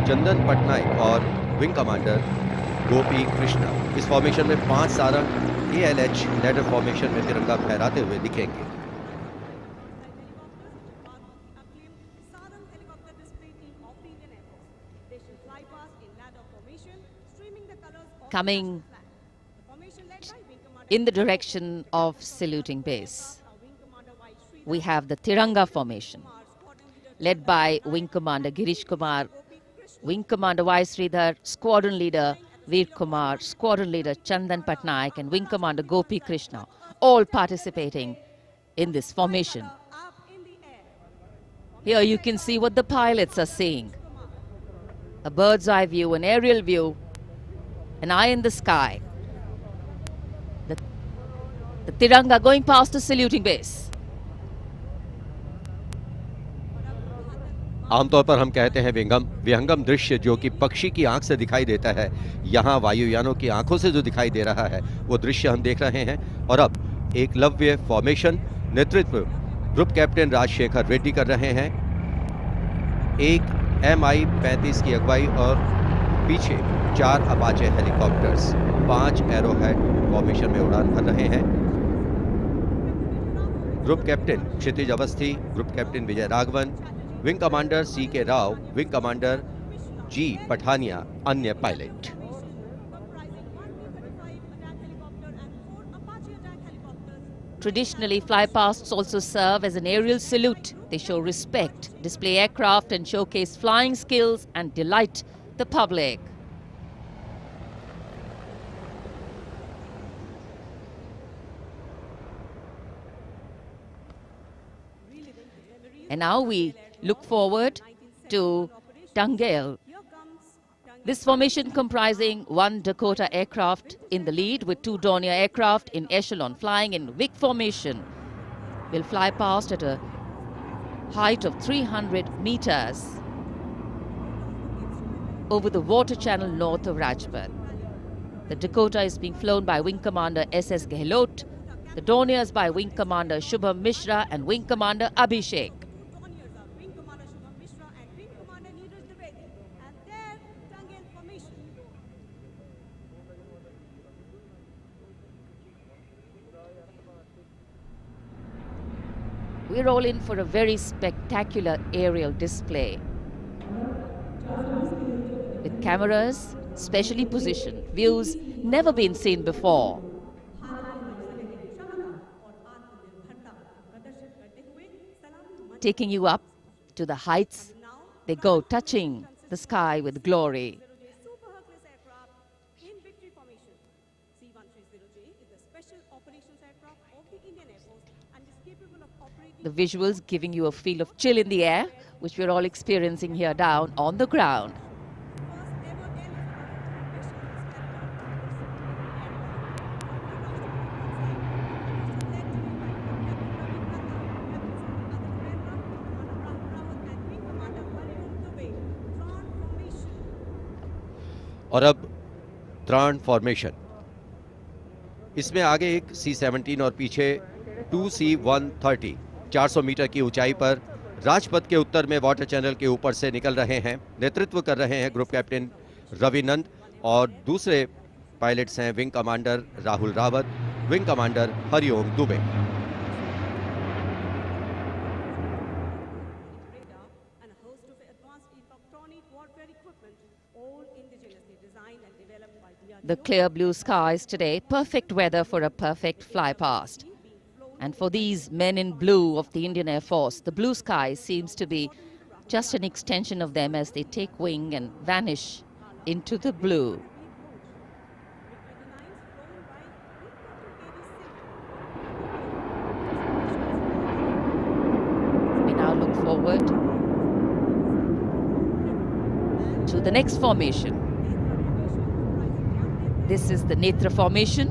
Chandan Patnaik और विंग कमांडर गोपी कृष्णा। इस फॉर्मेशन में 5 सारंग ALH लैडर फॉर्मेशन में तिरंगा फहराते हुए दिखेंगे। Coming in the direction of saluting base, we have the Tiranga formation, led by Wing Commander Girish Kumar, Wing Commander Y. Sridhar, Squadron Leader Veer Kumar, Squadron Leader Chandan Patnaik, and Wing Commander Gopi Krishna, all participating in this formation. Here you can see what the pilots are seeing. A bird's eye view, an aerial view, an eye in the sky. The Tiranga going past the saluting base. आमतौर पर हम कहते हैं विहंगम दृश्य, जो कि पक्षी की आंख से दिखाई देता है। यहाँ वायुयानों की आंखों से जो दिखाई दे रहा है, वो दृश्य हम देख रहे हैं। और अब एकलव्य फॉर्मेशन, नेतृत्व ग्रुप कैप्टन राजशेखर रेड्डी कर रहे हैं। एक MI-35 की अगुवाई और पीछे 4 अपाचे हेलीकॉप्टर्स 5 एरोहेड फॉर्मेशन में उड़ान भर रहे हैं। Group captain Kshitij Awasthi, group captain Vijay Raghavan, wing commander C.K. Rao, wing commander G. Pathania, अन्य pilot. Traditionally, flypasts also serve as an aerial salute. They show respect, display aircraft and showcase flying skills and delight the public. And now we look forward to Tangel. This formation comprising 1 Dakota aircraft in the lead with 2 Dornier aircraft in echelon flying in WIC formation will fly past at a height of 300 meters over the water channel north of Rajpath. The Dakota is being flown by Wing Commander S.S. Gehlot, the Dorniers by Wing Commander Shubham Mishra and Wing Commander Abhishek. We're all in for a very spectacular aerial display with cameras specially positioned, views never been seen before. Taking you up to the heights, they go, touching the sky with glory. The visuals giving you a feel of chill in the air, which we're all experiencing here down on the ground. और अब त्राण formation. इसमें आगे एक C-17 और पीछे 2 C-130 400 metre की ऊंचाई पर राजपथ के उत्तर में वाटर चैनल के ऊपर से निकल रहे हैं। नेतृत्व कर रहे हैं ग्रुप कैप्टन रवि नंद और दूसरे पायलट्स हैं wing commander Rahul Rawat, wing commander Hariom Dubey. The clear blue skies today, perfect weather for a perfect fly past. And for these men in blue of the Indian Air Force, the blue sky seems to be just an extension of them as they take wing and vanish into the blue. We now look forward to the next formation. This is the Netra formation.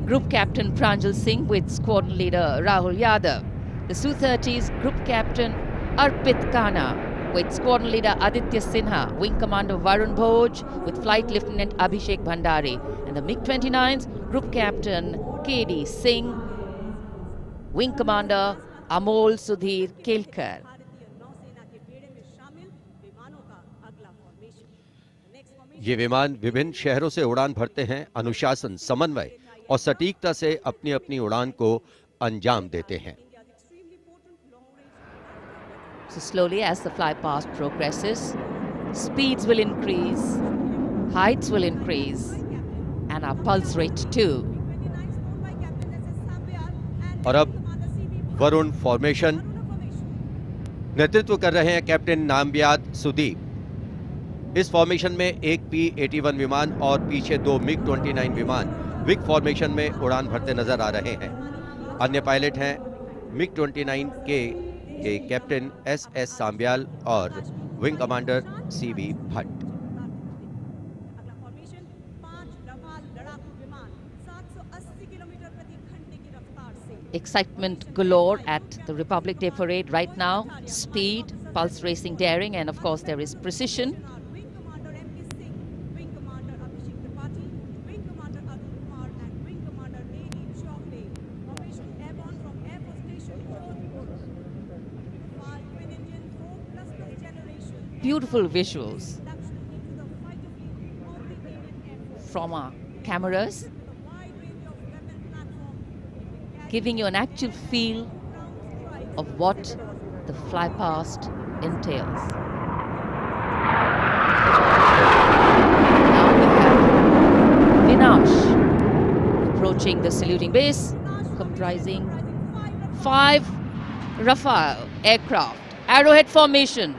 Group Captain Pranjal Singh with Squadron Leader Rahul Yadav. The Su-30's Group Captain Arpit Khanna with Squadron Leader Aditya Sinha, Wing Commander Varun Bhoj with Flight Lieutenant Abhishek Bhandari, and the MiG-29's Group Captain K.D. Singh, Wing Commander Amol Sudhir Kelkar. ये विमान विभिन्न शहरों से उड़ान भरते हैं, अनुशासन, समन्वय और सटीकता से अपनी अपनी उड़ान को अंजाम देते हैं। So slowly as the fly past progresses, speeds will increase, heights will increase, and our pulse rate too. और अब वरुण फॉर्मेशन। नेतृत्व कर रहे हैं कैप्टन नामबियाद सुदीप। इस फॉर्मेशन में एक P-81 विमान और पीछे 2 MiG-29 विमान विग फॉर्मेशन में उड़ान भरते नजर आ रहे हैं। अन्य पायलट हैं MiG-29 के कैप्टन S.S. सांब्याल और wing commander C.V. Bhatt. Excitement galore at the Republic Day Parade right now. Speed, pulse racing, daring, and of course there is precision. Beautiful visuals. from our cameras, giving you an actual feel of what the fly past entails. Now we have Vinash approaching the saluting base, comprising 5 Rafale aircraft, arrowhead formation,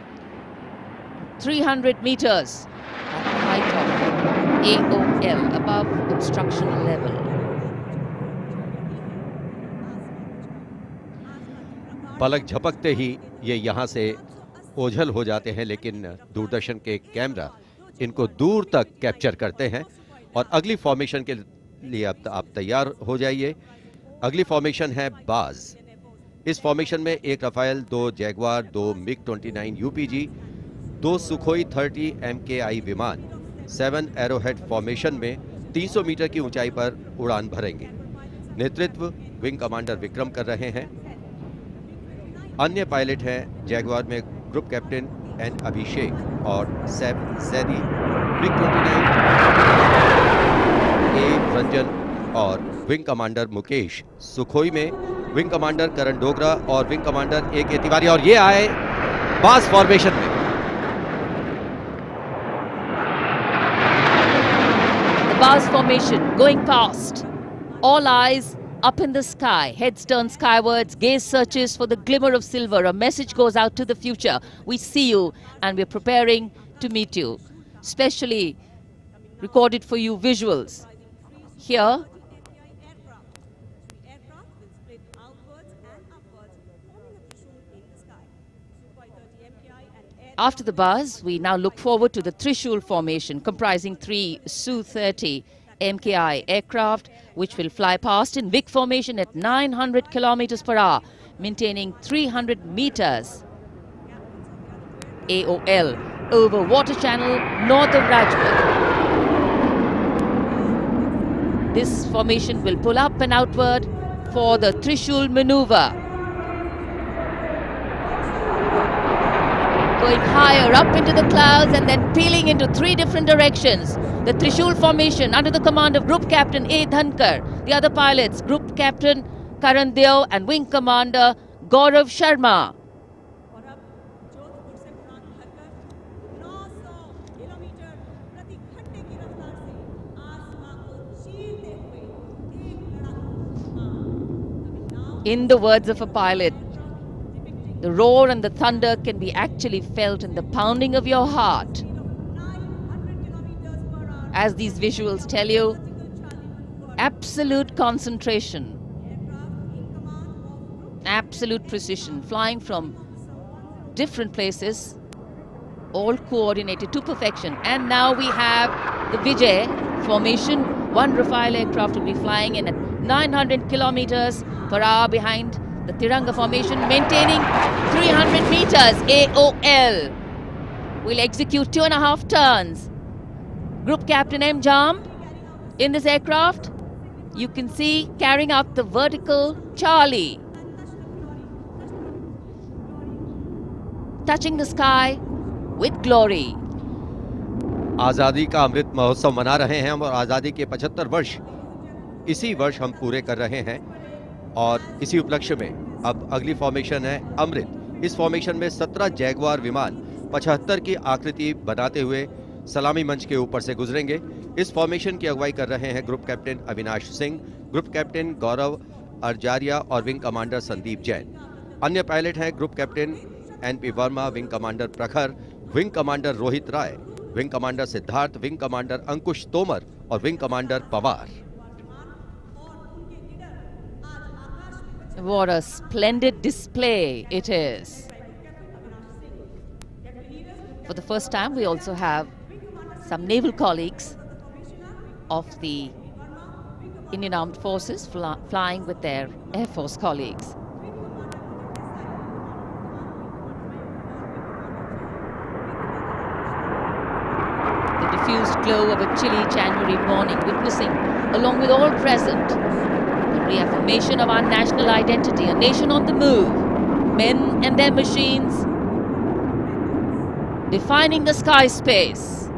300 meters at the height of AOL, above obstruction level. पलक झपकते ही ये यहाँ से ओझल हो जाते हैं, लेकिन दूरदर्शन के कैमरा इनको दूर तक कैप्चर करते हैं। और अगली फॉर्मेशन के लिए अब आप तैयार हो जाइए। अगली फॉर्मेशन है बाज। इस फॉर्मेशन में 1 Rafale, 2 Jaguar, 2 MiG-29 UPG, 2 Sukhoi 30 MKI विमान 7 एरोहेड फॉर्मेशन में 300 मीटर की ऊंचाई पर उड़ान भरेंगे। नेतृत्व विंग कमांडर विक्रम कर रहे हैं। अन्य पायलट हैं जैगवार में ग्रुप कैप्टन एन अभिषेक और सैफ जैदी, MiG-29 ए रंजन और विंग कमांडर मुकेश, सुखोई में विंग कमांडर करण डोगरा और विंग कमांडर ए के तिवारी। और ये आए बाज फॉर्मेशन में। The Baz formation going past. All eyes up in the sky, heads turned skywards, gaze searches for the glimmer of silver. A message goes out to the future. We see you and we're preparing to meet you. Specially recorded for you visuals. Here, after the Baz, we now look forward to the Trishul formation, comprising 3 Su-30 MKI aircraft, which will fly past in VIC formation at 900 kilometers per hour, maintaining 300 meters AOL over water channel north of Rajpath. This formation will pull up and outward for the Trishul maneuver. Going higher up into the clouds and then peeling into 3 different directions. The Trishul formation under the command of Group Captain A. Dhankar. The other pilots, Group Captain Karan Deo and Wing Commander Gaurav Sharma. In the words of a pilot, the roar and the thunder can be actually felt in the pounding of your heart. As these visuals tell you, absolute concentration, absolute precision, flying from different places, all coordinated to perfection. And now we have the Vijay Formation. 1 Rafale aircraft will be flying in at 900 kilometers per hour behind the Tiranga formation, maintaining 300 meters AOL. We'll execute 2.5 turns. Group Captain M. Jam in this aircraft, you can see carrying out the vertical Charlie. Touching the sky with glory. आज़ादी का अमृत महोत्सव मना रहे हैं हम और आज़ादी के 75 वर्ष इसी वर्ष हम पूरे कर रहे हैं। और इसी उपलक्ष्य में अब अगली फॉर्मेशन है अमृत। इस फॉर्मेशन में 17 जैगवार विमान 75 की आकृति बनाते हुए सलामी मंच के ऊपर से गुजरेंगे। इस फॉर्मेशन की अगुवाई कर रहे हैं group captain Avinash Singh, group captain Gaurav Arjaria और विंग कमांडर संदीप जैन। अन्य पायलट हैं group captain NP Verma, wing commander Prakhar, wing commander Rohit Rai, wing commander Siddharth, wing commander Ankush Tomar और wing commander Pawar. What a splendid display it is. For the first time, we also have some naval colleagues of the Indian Armed Forces flying with their Air Force colleagues. The diffused glow of a chilly January morning, witnessing, along with all present, the reaffirmation of our national identity, a nation on the move, men and their machines, defining the sky space.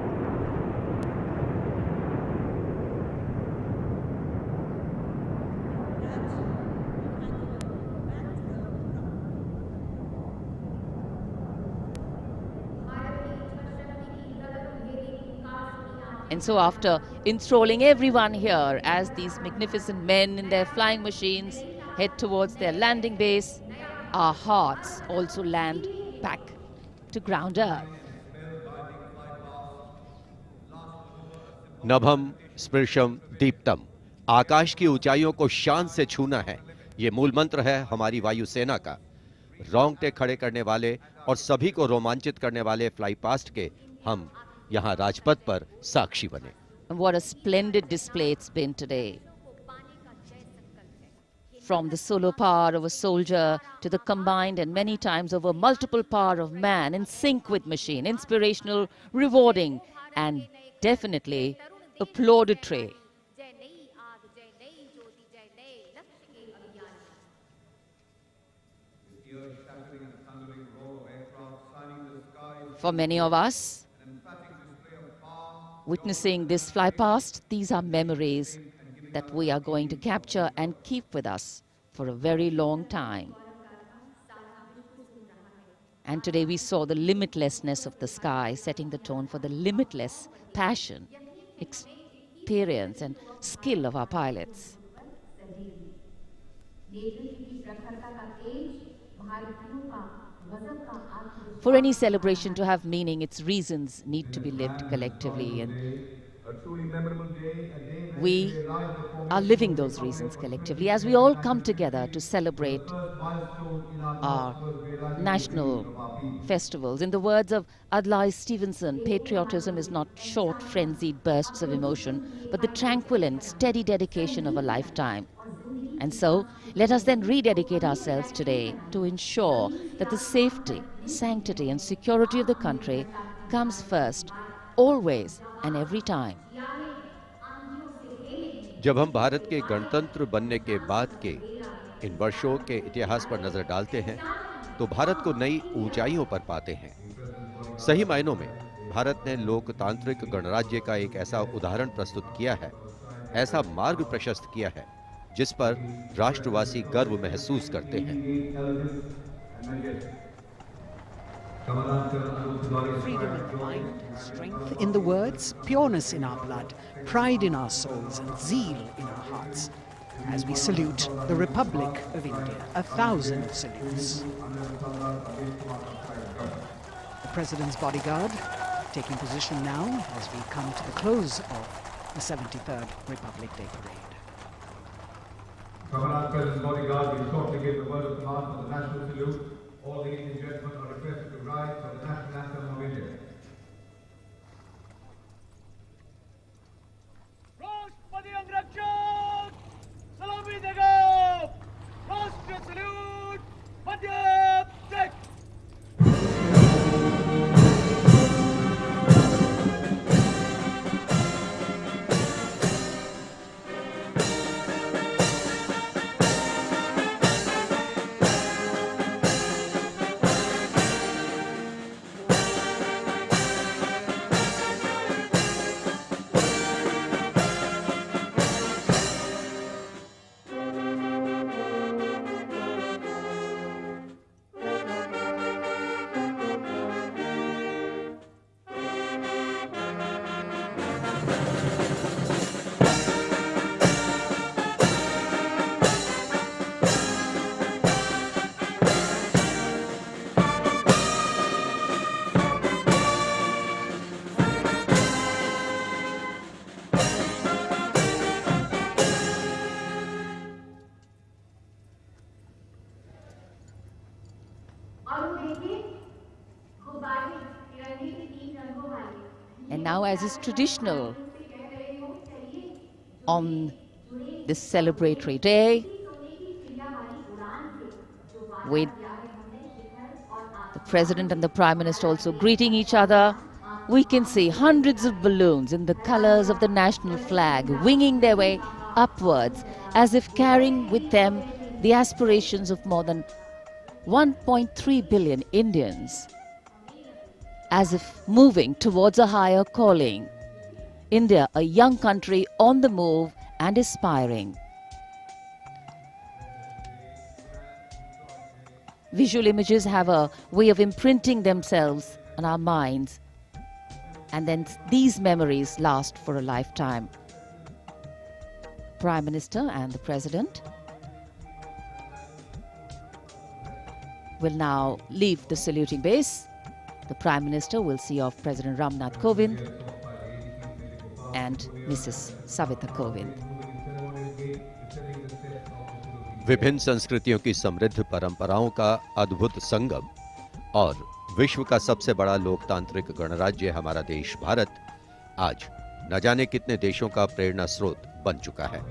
And so after enthralling everyone here as these magnificent men in their flying machines head towards their landing base, our hearts also land back to ground earth. नभम स्पृशम Deeptam, आकाश की ऊंचाइयों को शान से छूना है, ये मूल मंत्र है हमारी वायुसेना का। रोंगटे खड़े करने वाले और सभी को रोमांचित करने वाले फ्लाई पास्ट के हम यहाँ राजपथ पर साक्षी बने। And what a splendid display it's been today. From the solo power of a soldier to the combined and many times over multiple power of man, in sync with machine, inspirational, rewarding, and definitely applaudatory. For many of us, witnessing this fly past, these are memories that we are going to capture and keep with us for a very long time. And today we saw the limitlessness of the sky, setting the tone for the limitless passion, experience and skill of our pilots. For any celebration to have meaning, its reasons need to be lived collectively, and we are living those reasons collectively as we all come together to celebrate our national festivals. In the words of Adlai Stevenson, patriotism is not short, frenzied bursts of emotion, but the tranquil and steady dedication of a lifetime. And so, let us then rededicate ourselves today to ensure that the safety, sanctity and security of the country comes first, always and every time. जब हम भारत के गणतंत्र बनने के बाद के इन वर्षों के इतिहास पर नजर डालते हैं, तो भारत को नई ऊंचाइयों पर पाते हैं। सही मायनों में भारत ने लोकतांत्रिक गणराज्य का एक ऐसा उदाहरण प्रस्तुत किया है, ऐसा मार्ग प्रशस्त किया है, जिस पर राष्ट्रवासी गर्व महसूस करते हैं। Freedom in the mind, strength in the words, pureness in our blood, pride in our souls, and zeal in our hearts. As we salute the Republic of India, 1,000 salutes. The President's bodyguard taking position now as we come to the close of the 73rd Republic Day Parade. Commonwealth President's bodyguard will shortly give the word of command for the national salute. All ladies and gentlemen are requested to rise for the national anthem of India. राष्ट्रपति अंगरक्षक सलामी देगा। राष्ट्रीय salute मध्य चेक। And now, as is traditional on this celebratory day, with the President and the Prime Minister also greeting each other, we can see hundreds of balloons in the colors of the national flag winging their way upwards as if carrying with them the aspirations of more than 1.3 billion Indians, as if moving towards a higher calling. India, a young country on the move and aspiring. Visual images have a way of imprinting themselves on our minds And then these memories last for a lifetime. Prime Minister and the President will now leave the saluting base. The Prime Minister will see off President Ramnath Kovind and Mrs. Savita Kovind. विभिन्न संस्कृतियों की समृद्ध परंपराओं का अद्भुत संगम और विश्व का सबसे बड़ा लोकतांत्रिक गणराज्य हमारा देश भारत आज न जाने कितने देशों का प्रेरणा स्रोत बन चुका है।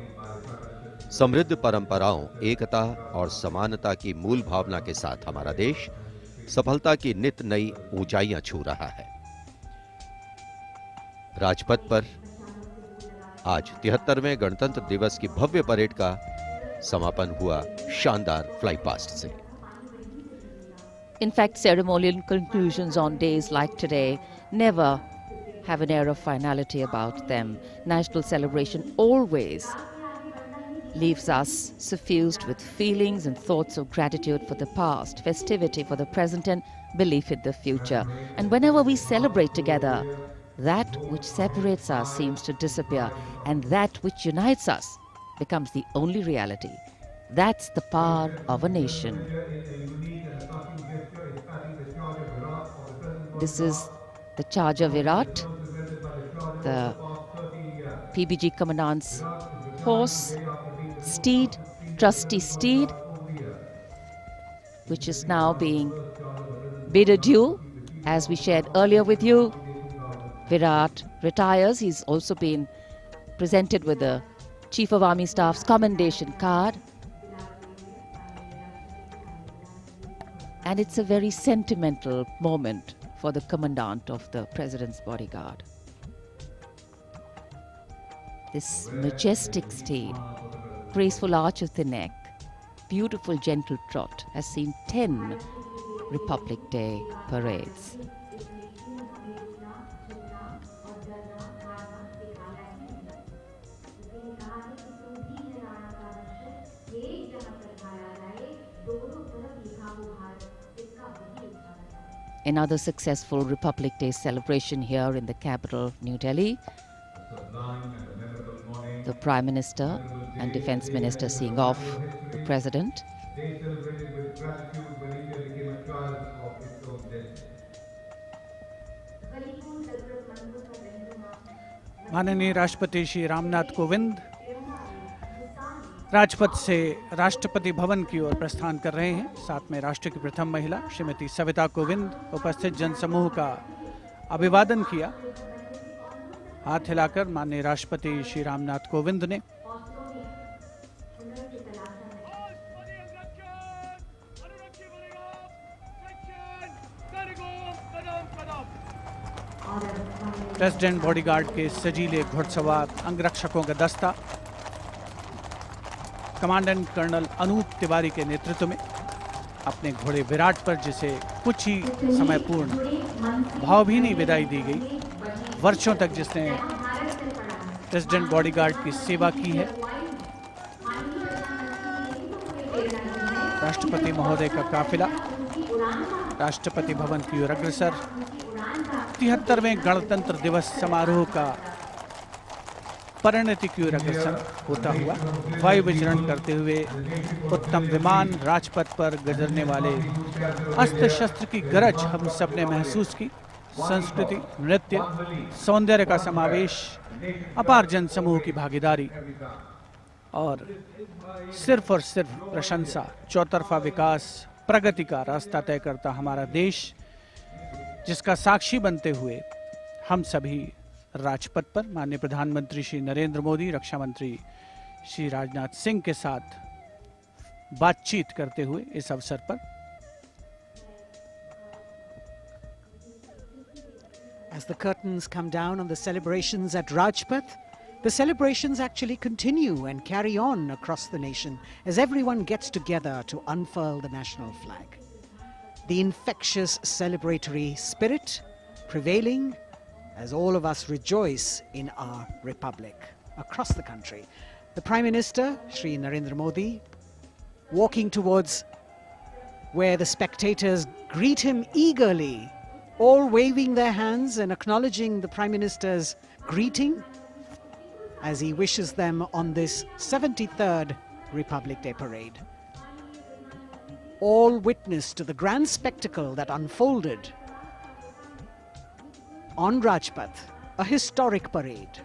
समृद्ध परंपराओं, एकता और समानता की मूल भावना के साथ हमारा देश सफलता की नित नई ऊंचाइयां छू रहा है। राजपथ पर आज 73वें गणतंत्र दिवस की भव्य परेड का समापन हुआ शानदार फ्लाई पास्ट से। In fact, ceremonial conclusions on days like today never have an air of finality about them. National celebration always leaves us suffused with feelings and thoughts of gratitude for the past, festivity for the present, and belief in the future. And whenever we celebrate together, that which separates us seems to disappear, and that which unites us becomes the only reality. That's the power of a nation. This is the charger Virat, the PBG Commandant's horse, steed, trusty steed, which is now being bid adieu. As we shared earlier with you, Virat retires. He's also been presented with the Chief of Army Staff's commendation card. And it's a very sentimental moment for the Commandant of the President's bodyguard. This majestic steed, graceful arch of the neck, beautiful gentle trot has seen 10 Republic Day parades. Another successful Republic Day celebration here in the capital, New Delhi. The Prime Minister and Defence Minister seeing off the President. माननीय राष्ट्रपति श्री रामनाथ कोविंद राजपथ से राष्ट्रपति भवन की ओर प्रस्थान कर रहे हैं। साथ में राष्ट्र की प्रथम महिला श्रीमती सविता कोविंद उपस्थित जनसमूह का अभिवादन किया। हाथ हिलाकर माननीय राष्ट्रपति श्री रामनाथ कोविंद ने प्रेसिडेंट बॉडीगार्ड के सजीले घुड़सवार अंगरक्षकों का दस्ता कमांडेंट कर्नल अनूप तिवारी के नेतृत्व में अपने घोड़े विराट पर, जिसे कुछ ही समय पूर्ण भावभीनी विदाई दी गई, वर्षों तक जिसने प्रेसिडेंट बॉडीगार्ड की सेवा की है, राष्ट्रपति महोदय का काफिला राष्ट्रपति भवन की ओर अग्रसर 73वें गणतंत्र दिवस समारोह का परिणति की ओर अग्रसर होता हुआ वायु विचरण करते हुए उत्तम विमान राजपथ पर गुजरने वाले अस्त्र शस्त्र की गरज हम सब ने महसूस की। संस्कृति, नृत्य, सौंदर्य का समावेश, अपार जनसमूह की भागीदारी और सिर्फ प्रशंसा, चौतरफा विकास, प्रगति का रास्ता तय करता हमारा देश, जिसका साक्षी बनते हुए हम सभी राजपथ पर माननीय प्रधानमंत्री श्री नरेंद्र मोदी, रक्षा मंत्री श्री राजनाथ सिंह के साथ बातचीत करते हुए इस अवसर पर As the curtains come down on the celebrations at Rajpath, the celebrations actually continue and carry on across the nation as everyone gets together to unfurl the national flag. The infectious celebratory spirit prevailing as all of us rejoice in our republic across the country. The Prime Minister, Shri Narendra Modi, walking towards where the spectators greet him eagerly, all waving their hands and acknowledging the Prime Minister's greeting as he wishes them on this 73rd Republic Day parade. All witness to the grand spectacle that unfolded on Rajpath, a historic parade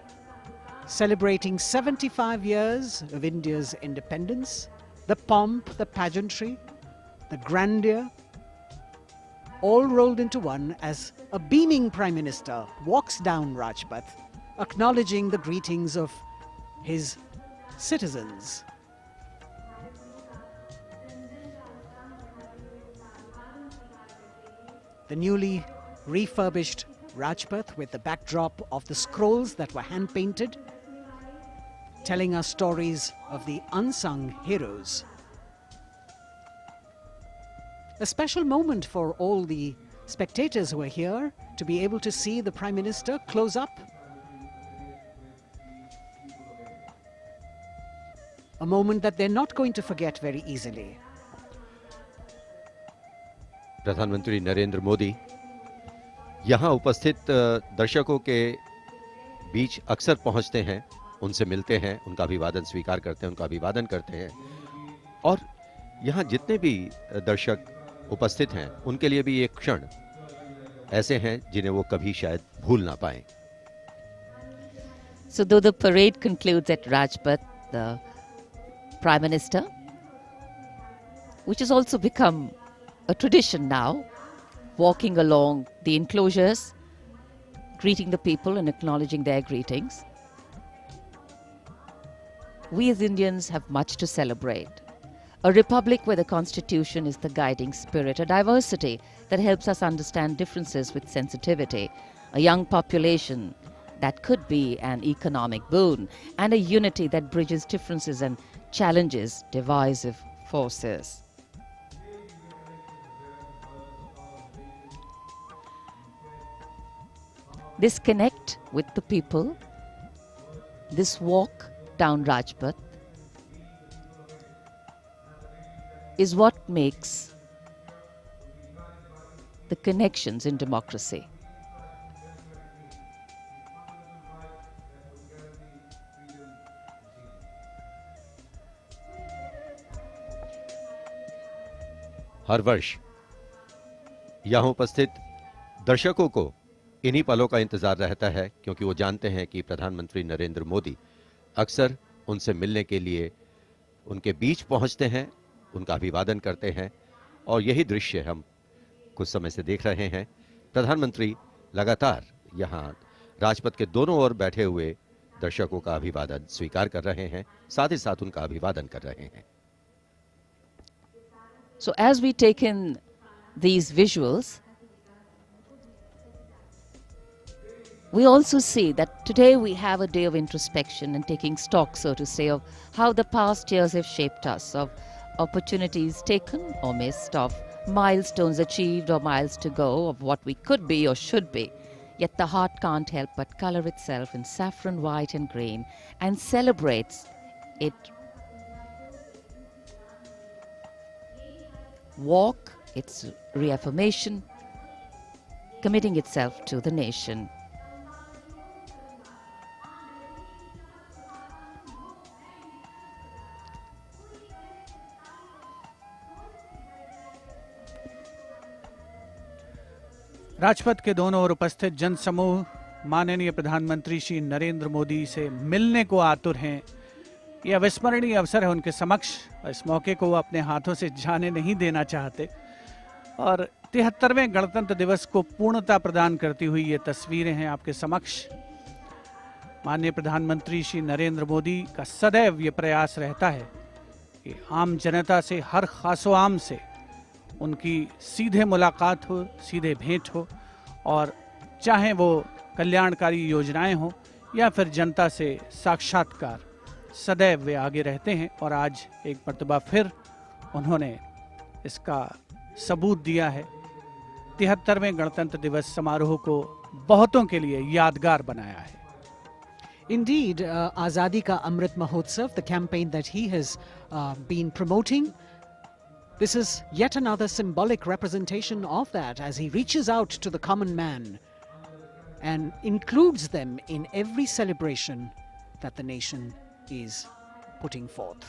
celebrating 75 years of India's independence, the pomp, the pageantry, the grandeur, all rolled into one as a beaming Prime Minister walks down Rajpath, acknowledging the greetings of his citizens. The newly refurbished Rajpath with the backdrop of the scrolls that were hand-painted, telling us stories of the unsung heroes. A special moment for all the spectators who are here to be able to see the Prime Minister close up. A moment that they're not going to forget very easily. प्रधानमंत्री नरेंद्र मोदी यहाँ उपस्थित दर्शकों के बीच अक्सर पहुँचते हैं, उनसे मिलते हैं, उनका अभिवादन स्वीकार करते हैं, उनका अभिवादन करते हैं और यहाँ जितने भी दर्शक उपस्थित हैं उनके लिए भी ये क्षण ऐसे हैं जिन्हें वो कभी शायद भूल ना पाएं। So though the parade concludes at Rajpath, the Prime Minister, which has also become a tradition now, walking along the enclosures, greeting the people and acknowledging their greetings. We as Indians have much to celebrate. A republic where the constitution is the guiding spirit, a diversity that helps us understand differences with sensitivity, a young population that could be an economic boon, and a unity that bridges differences and challenges divisive forces. This connect with the people, this walk down Rajpath, is what makes the connections in democracy. हर वर्ष यहाँ उपस्थित दर्शकों को इन्हीं पलों का इंतजार रहता है क्योंकि वो जानते हैं कि प्रधानमंत्री नरेंद्र मोदी अक्सर उनसे मिलने के लिए उनके बीच पहुंचते हैं, उनका अभिवादन करते हैं और यही दृश्य हम कुछ समय से देख रहे हैं। प्रधानमंत्री लगातार यहाँ राजपथ के दोनों ओर बैठे हुए दर्शकों का अभिवादन स्वीकार कर रहे हैं, साथ ही साथ उनका अभिवादन कर रहे हैं। So as we take in these visuals, we also see that today we have a day of introspection and taking stock, so to say, of how the past years have shaped us, of opportunities taken or missed, of milestones achieved or miles to go, of what we could be or should be. Yet the heart can't help but color itself in saffron, white and green and celebrates it. Walk, its reaffirmation, committing itself to the nation. Rajpath के दोनों ओर उपस्थित जनसमूह माननीय प्रधानमंत्री श्री नरेंद्र मोदी से मिलने को आतुर हैं। यह अविस्मरणीय अवसर है उनके समक्ष। इस मौके को वो अपने हाथों से जाने नहीं देना चाहते और 73वें गणतंत्र दिवस को पूर्णता प्रदान करती हुई ये तस्वीरें हैं आपके समक्ष। माननीय प्रधानमंत्री श्री नरेंद्र मोदी का सदैव ये प्रयास रहता है कि आम जनता से, हर खासो आम से उनकी सीधे मुलाकात हो, सीधे भेंट हो और चाहे वो कल्याणकारी योजनाएं हो या फिर जनता से साक्षात्कार, सदैव वे आगे रहते हैं और आज एक मर्तबा फिर उन्होंने इसका सबूत दिया है। 73वें गणतंत्र दिवस समारोह को बहुतों के लिए यादगार बनाया है। Indeed, Azadi Ka Amrit Mahotsav, the campaign that he has been promoting, This is yet another symbolic representation of that as he reaches out to the common man and includes them in every celebration that the nation is putting forth.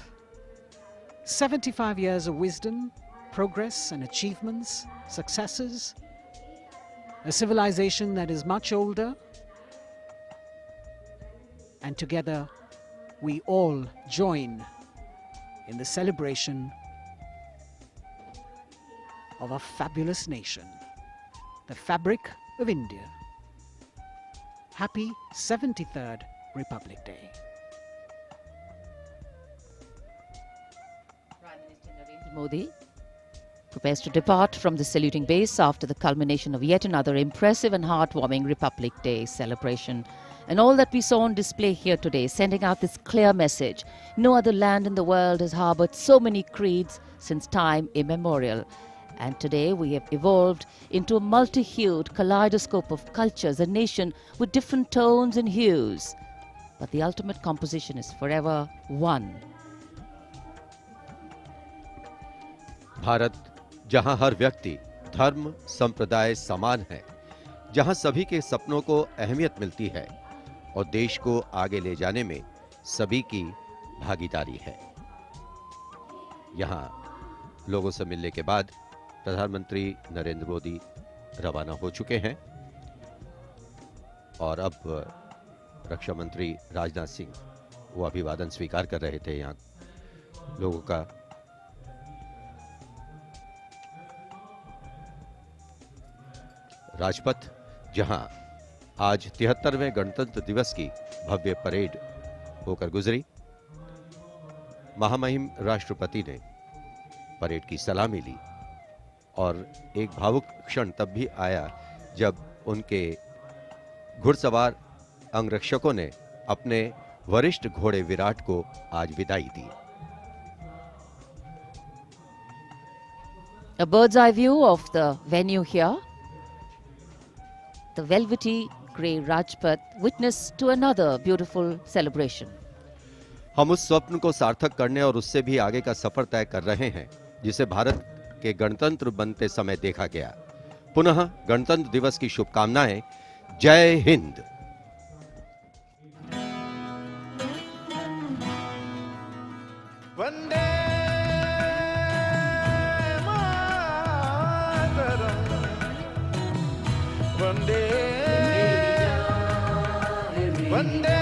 75 years of wisdom, progress and achievements, successes, a civilization that is much older, and together we all join in the celebration of a fabulous nation, the fabric of India. Happy 73rd Republic Day. Prime Minister Narendra Modi prepares to depart from the saluting base after the culmination of yet another impressive and heartwarming Republic Day celebration. And all that we saw on display here today, sending out this clear message: no other land in the world has harbored so many creeds since time immemorial. And today we have evolved into a multi-hued kaleidoscope of cultures, a nation with different tones and hues. But the ultimate composition is forever one. Bharat, जहां हर व्यक्ति, धर्म, संप्रदाय समान है, जहां सभी के सपनों को अहमियत मिलती है और देश को आगे ले जाने में सभी की भागीदारी है। यहां लोगों से मिलने के बाद प्रधानमंत्री नरेंद्र मोदी रवाना हो चुके हैं और अब रक्षा मंत्री राजनाथ सिंह वो अभिवादन स्वीकार कर रहे थे यहां लोगों का। राजपथ, जहां आज 73वें गणतंत्र दिवस की भव्य परेड होकर गुजरी, महामहिम राष्ट्रपति ने परेड की सलामी ली और एक भावुक क्षण तब भी आया जब उनके घुड़सवार अंगरक्षकों ने अपने वरिष्ठ घोड़े विराट को आज विदाई दी। A bird's eye view of the venue here. The velvety grey Rajpath witness to another beautiful celebration. हम उस स्वप्न को सार्थक करने और उससे भी आगे का सफर तय कर रहे हैं जिसे भारत के गणतंत्र बनते समय देखा गया। पुनः गणतंत्र दिवस की शुभकामनाएं। जय हिंद। वंदे मातरम, वंदे वंदे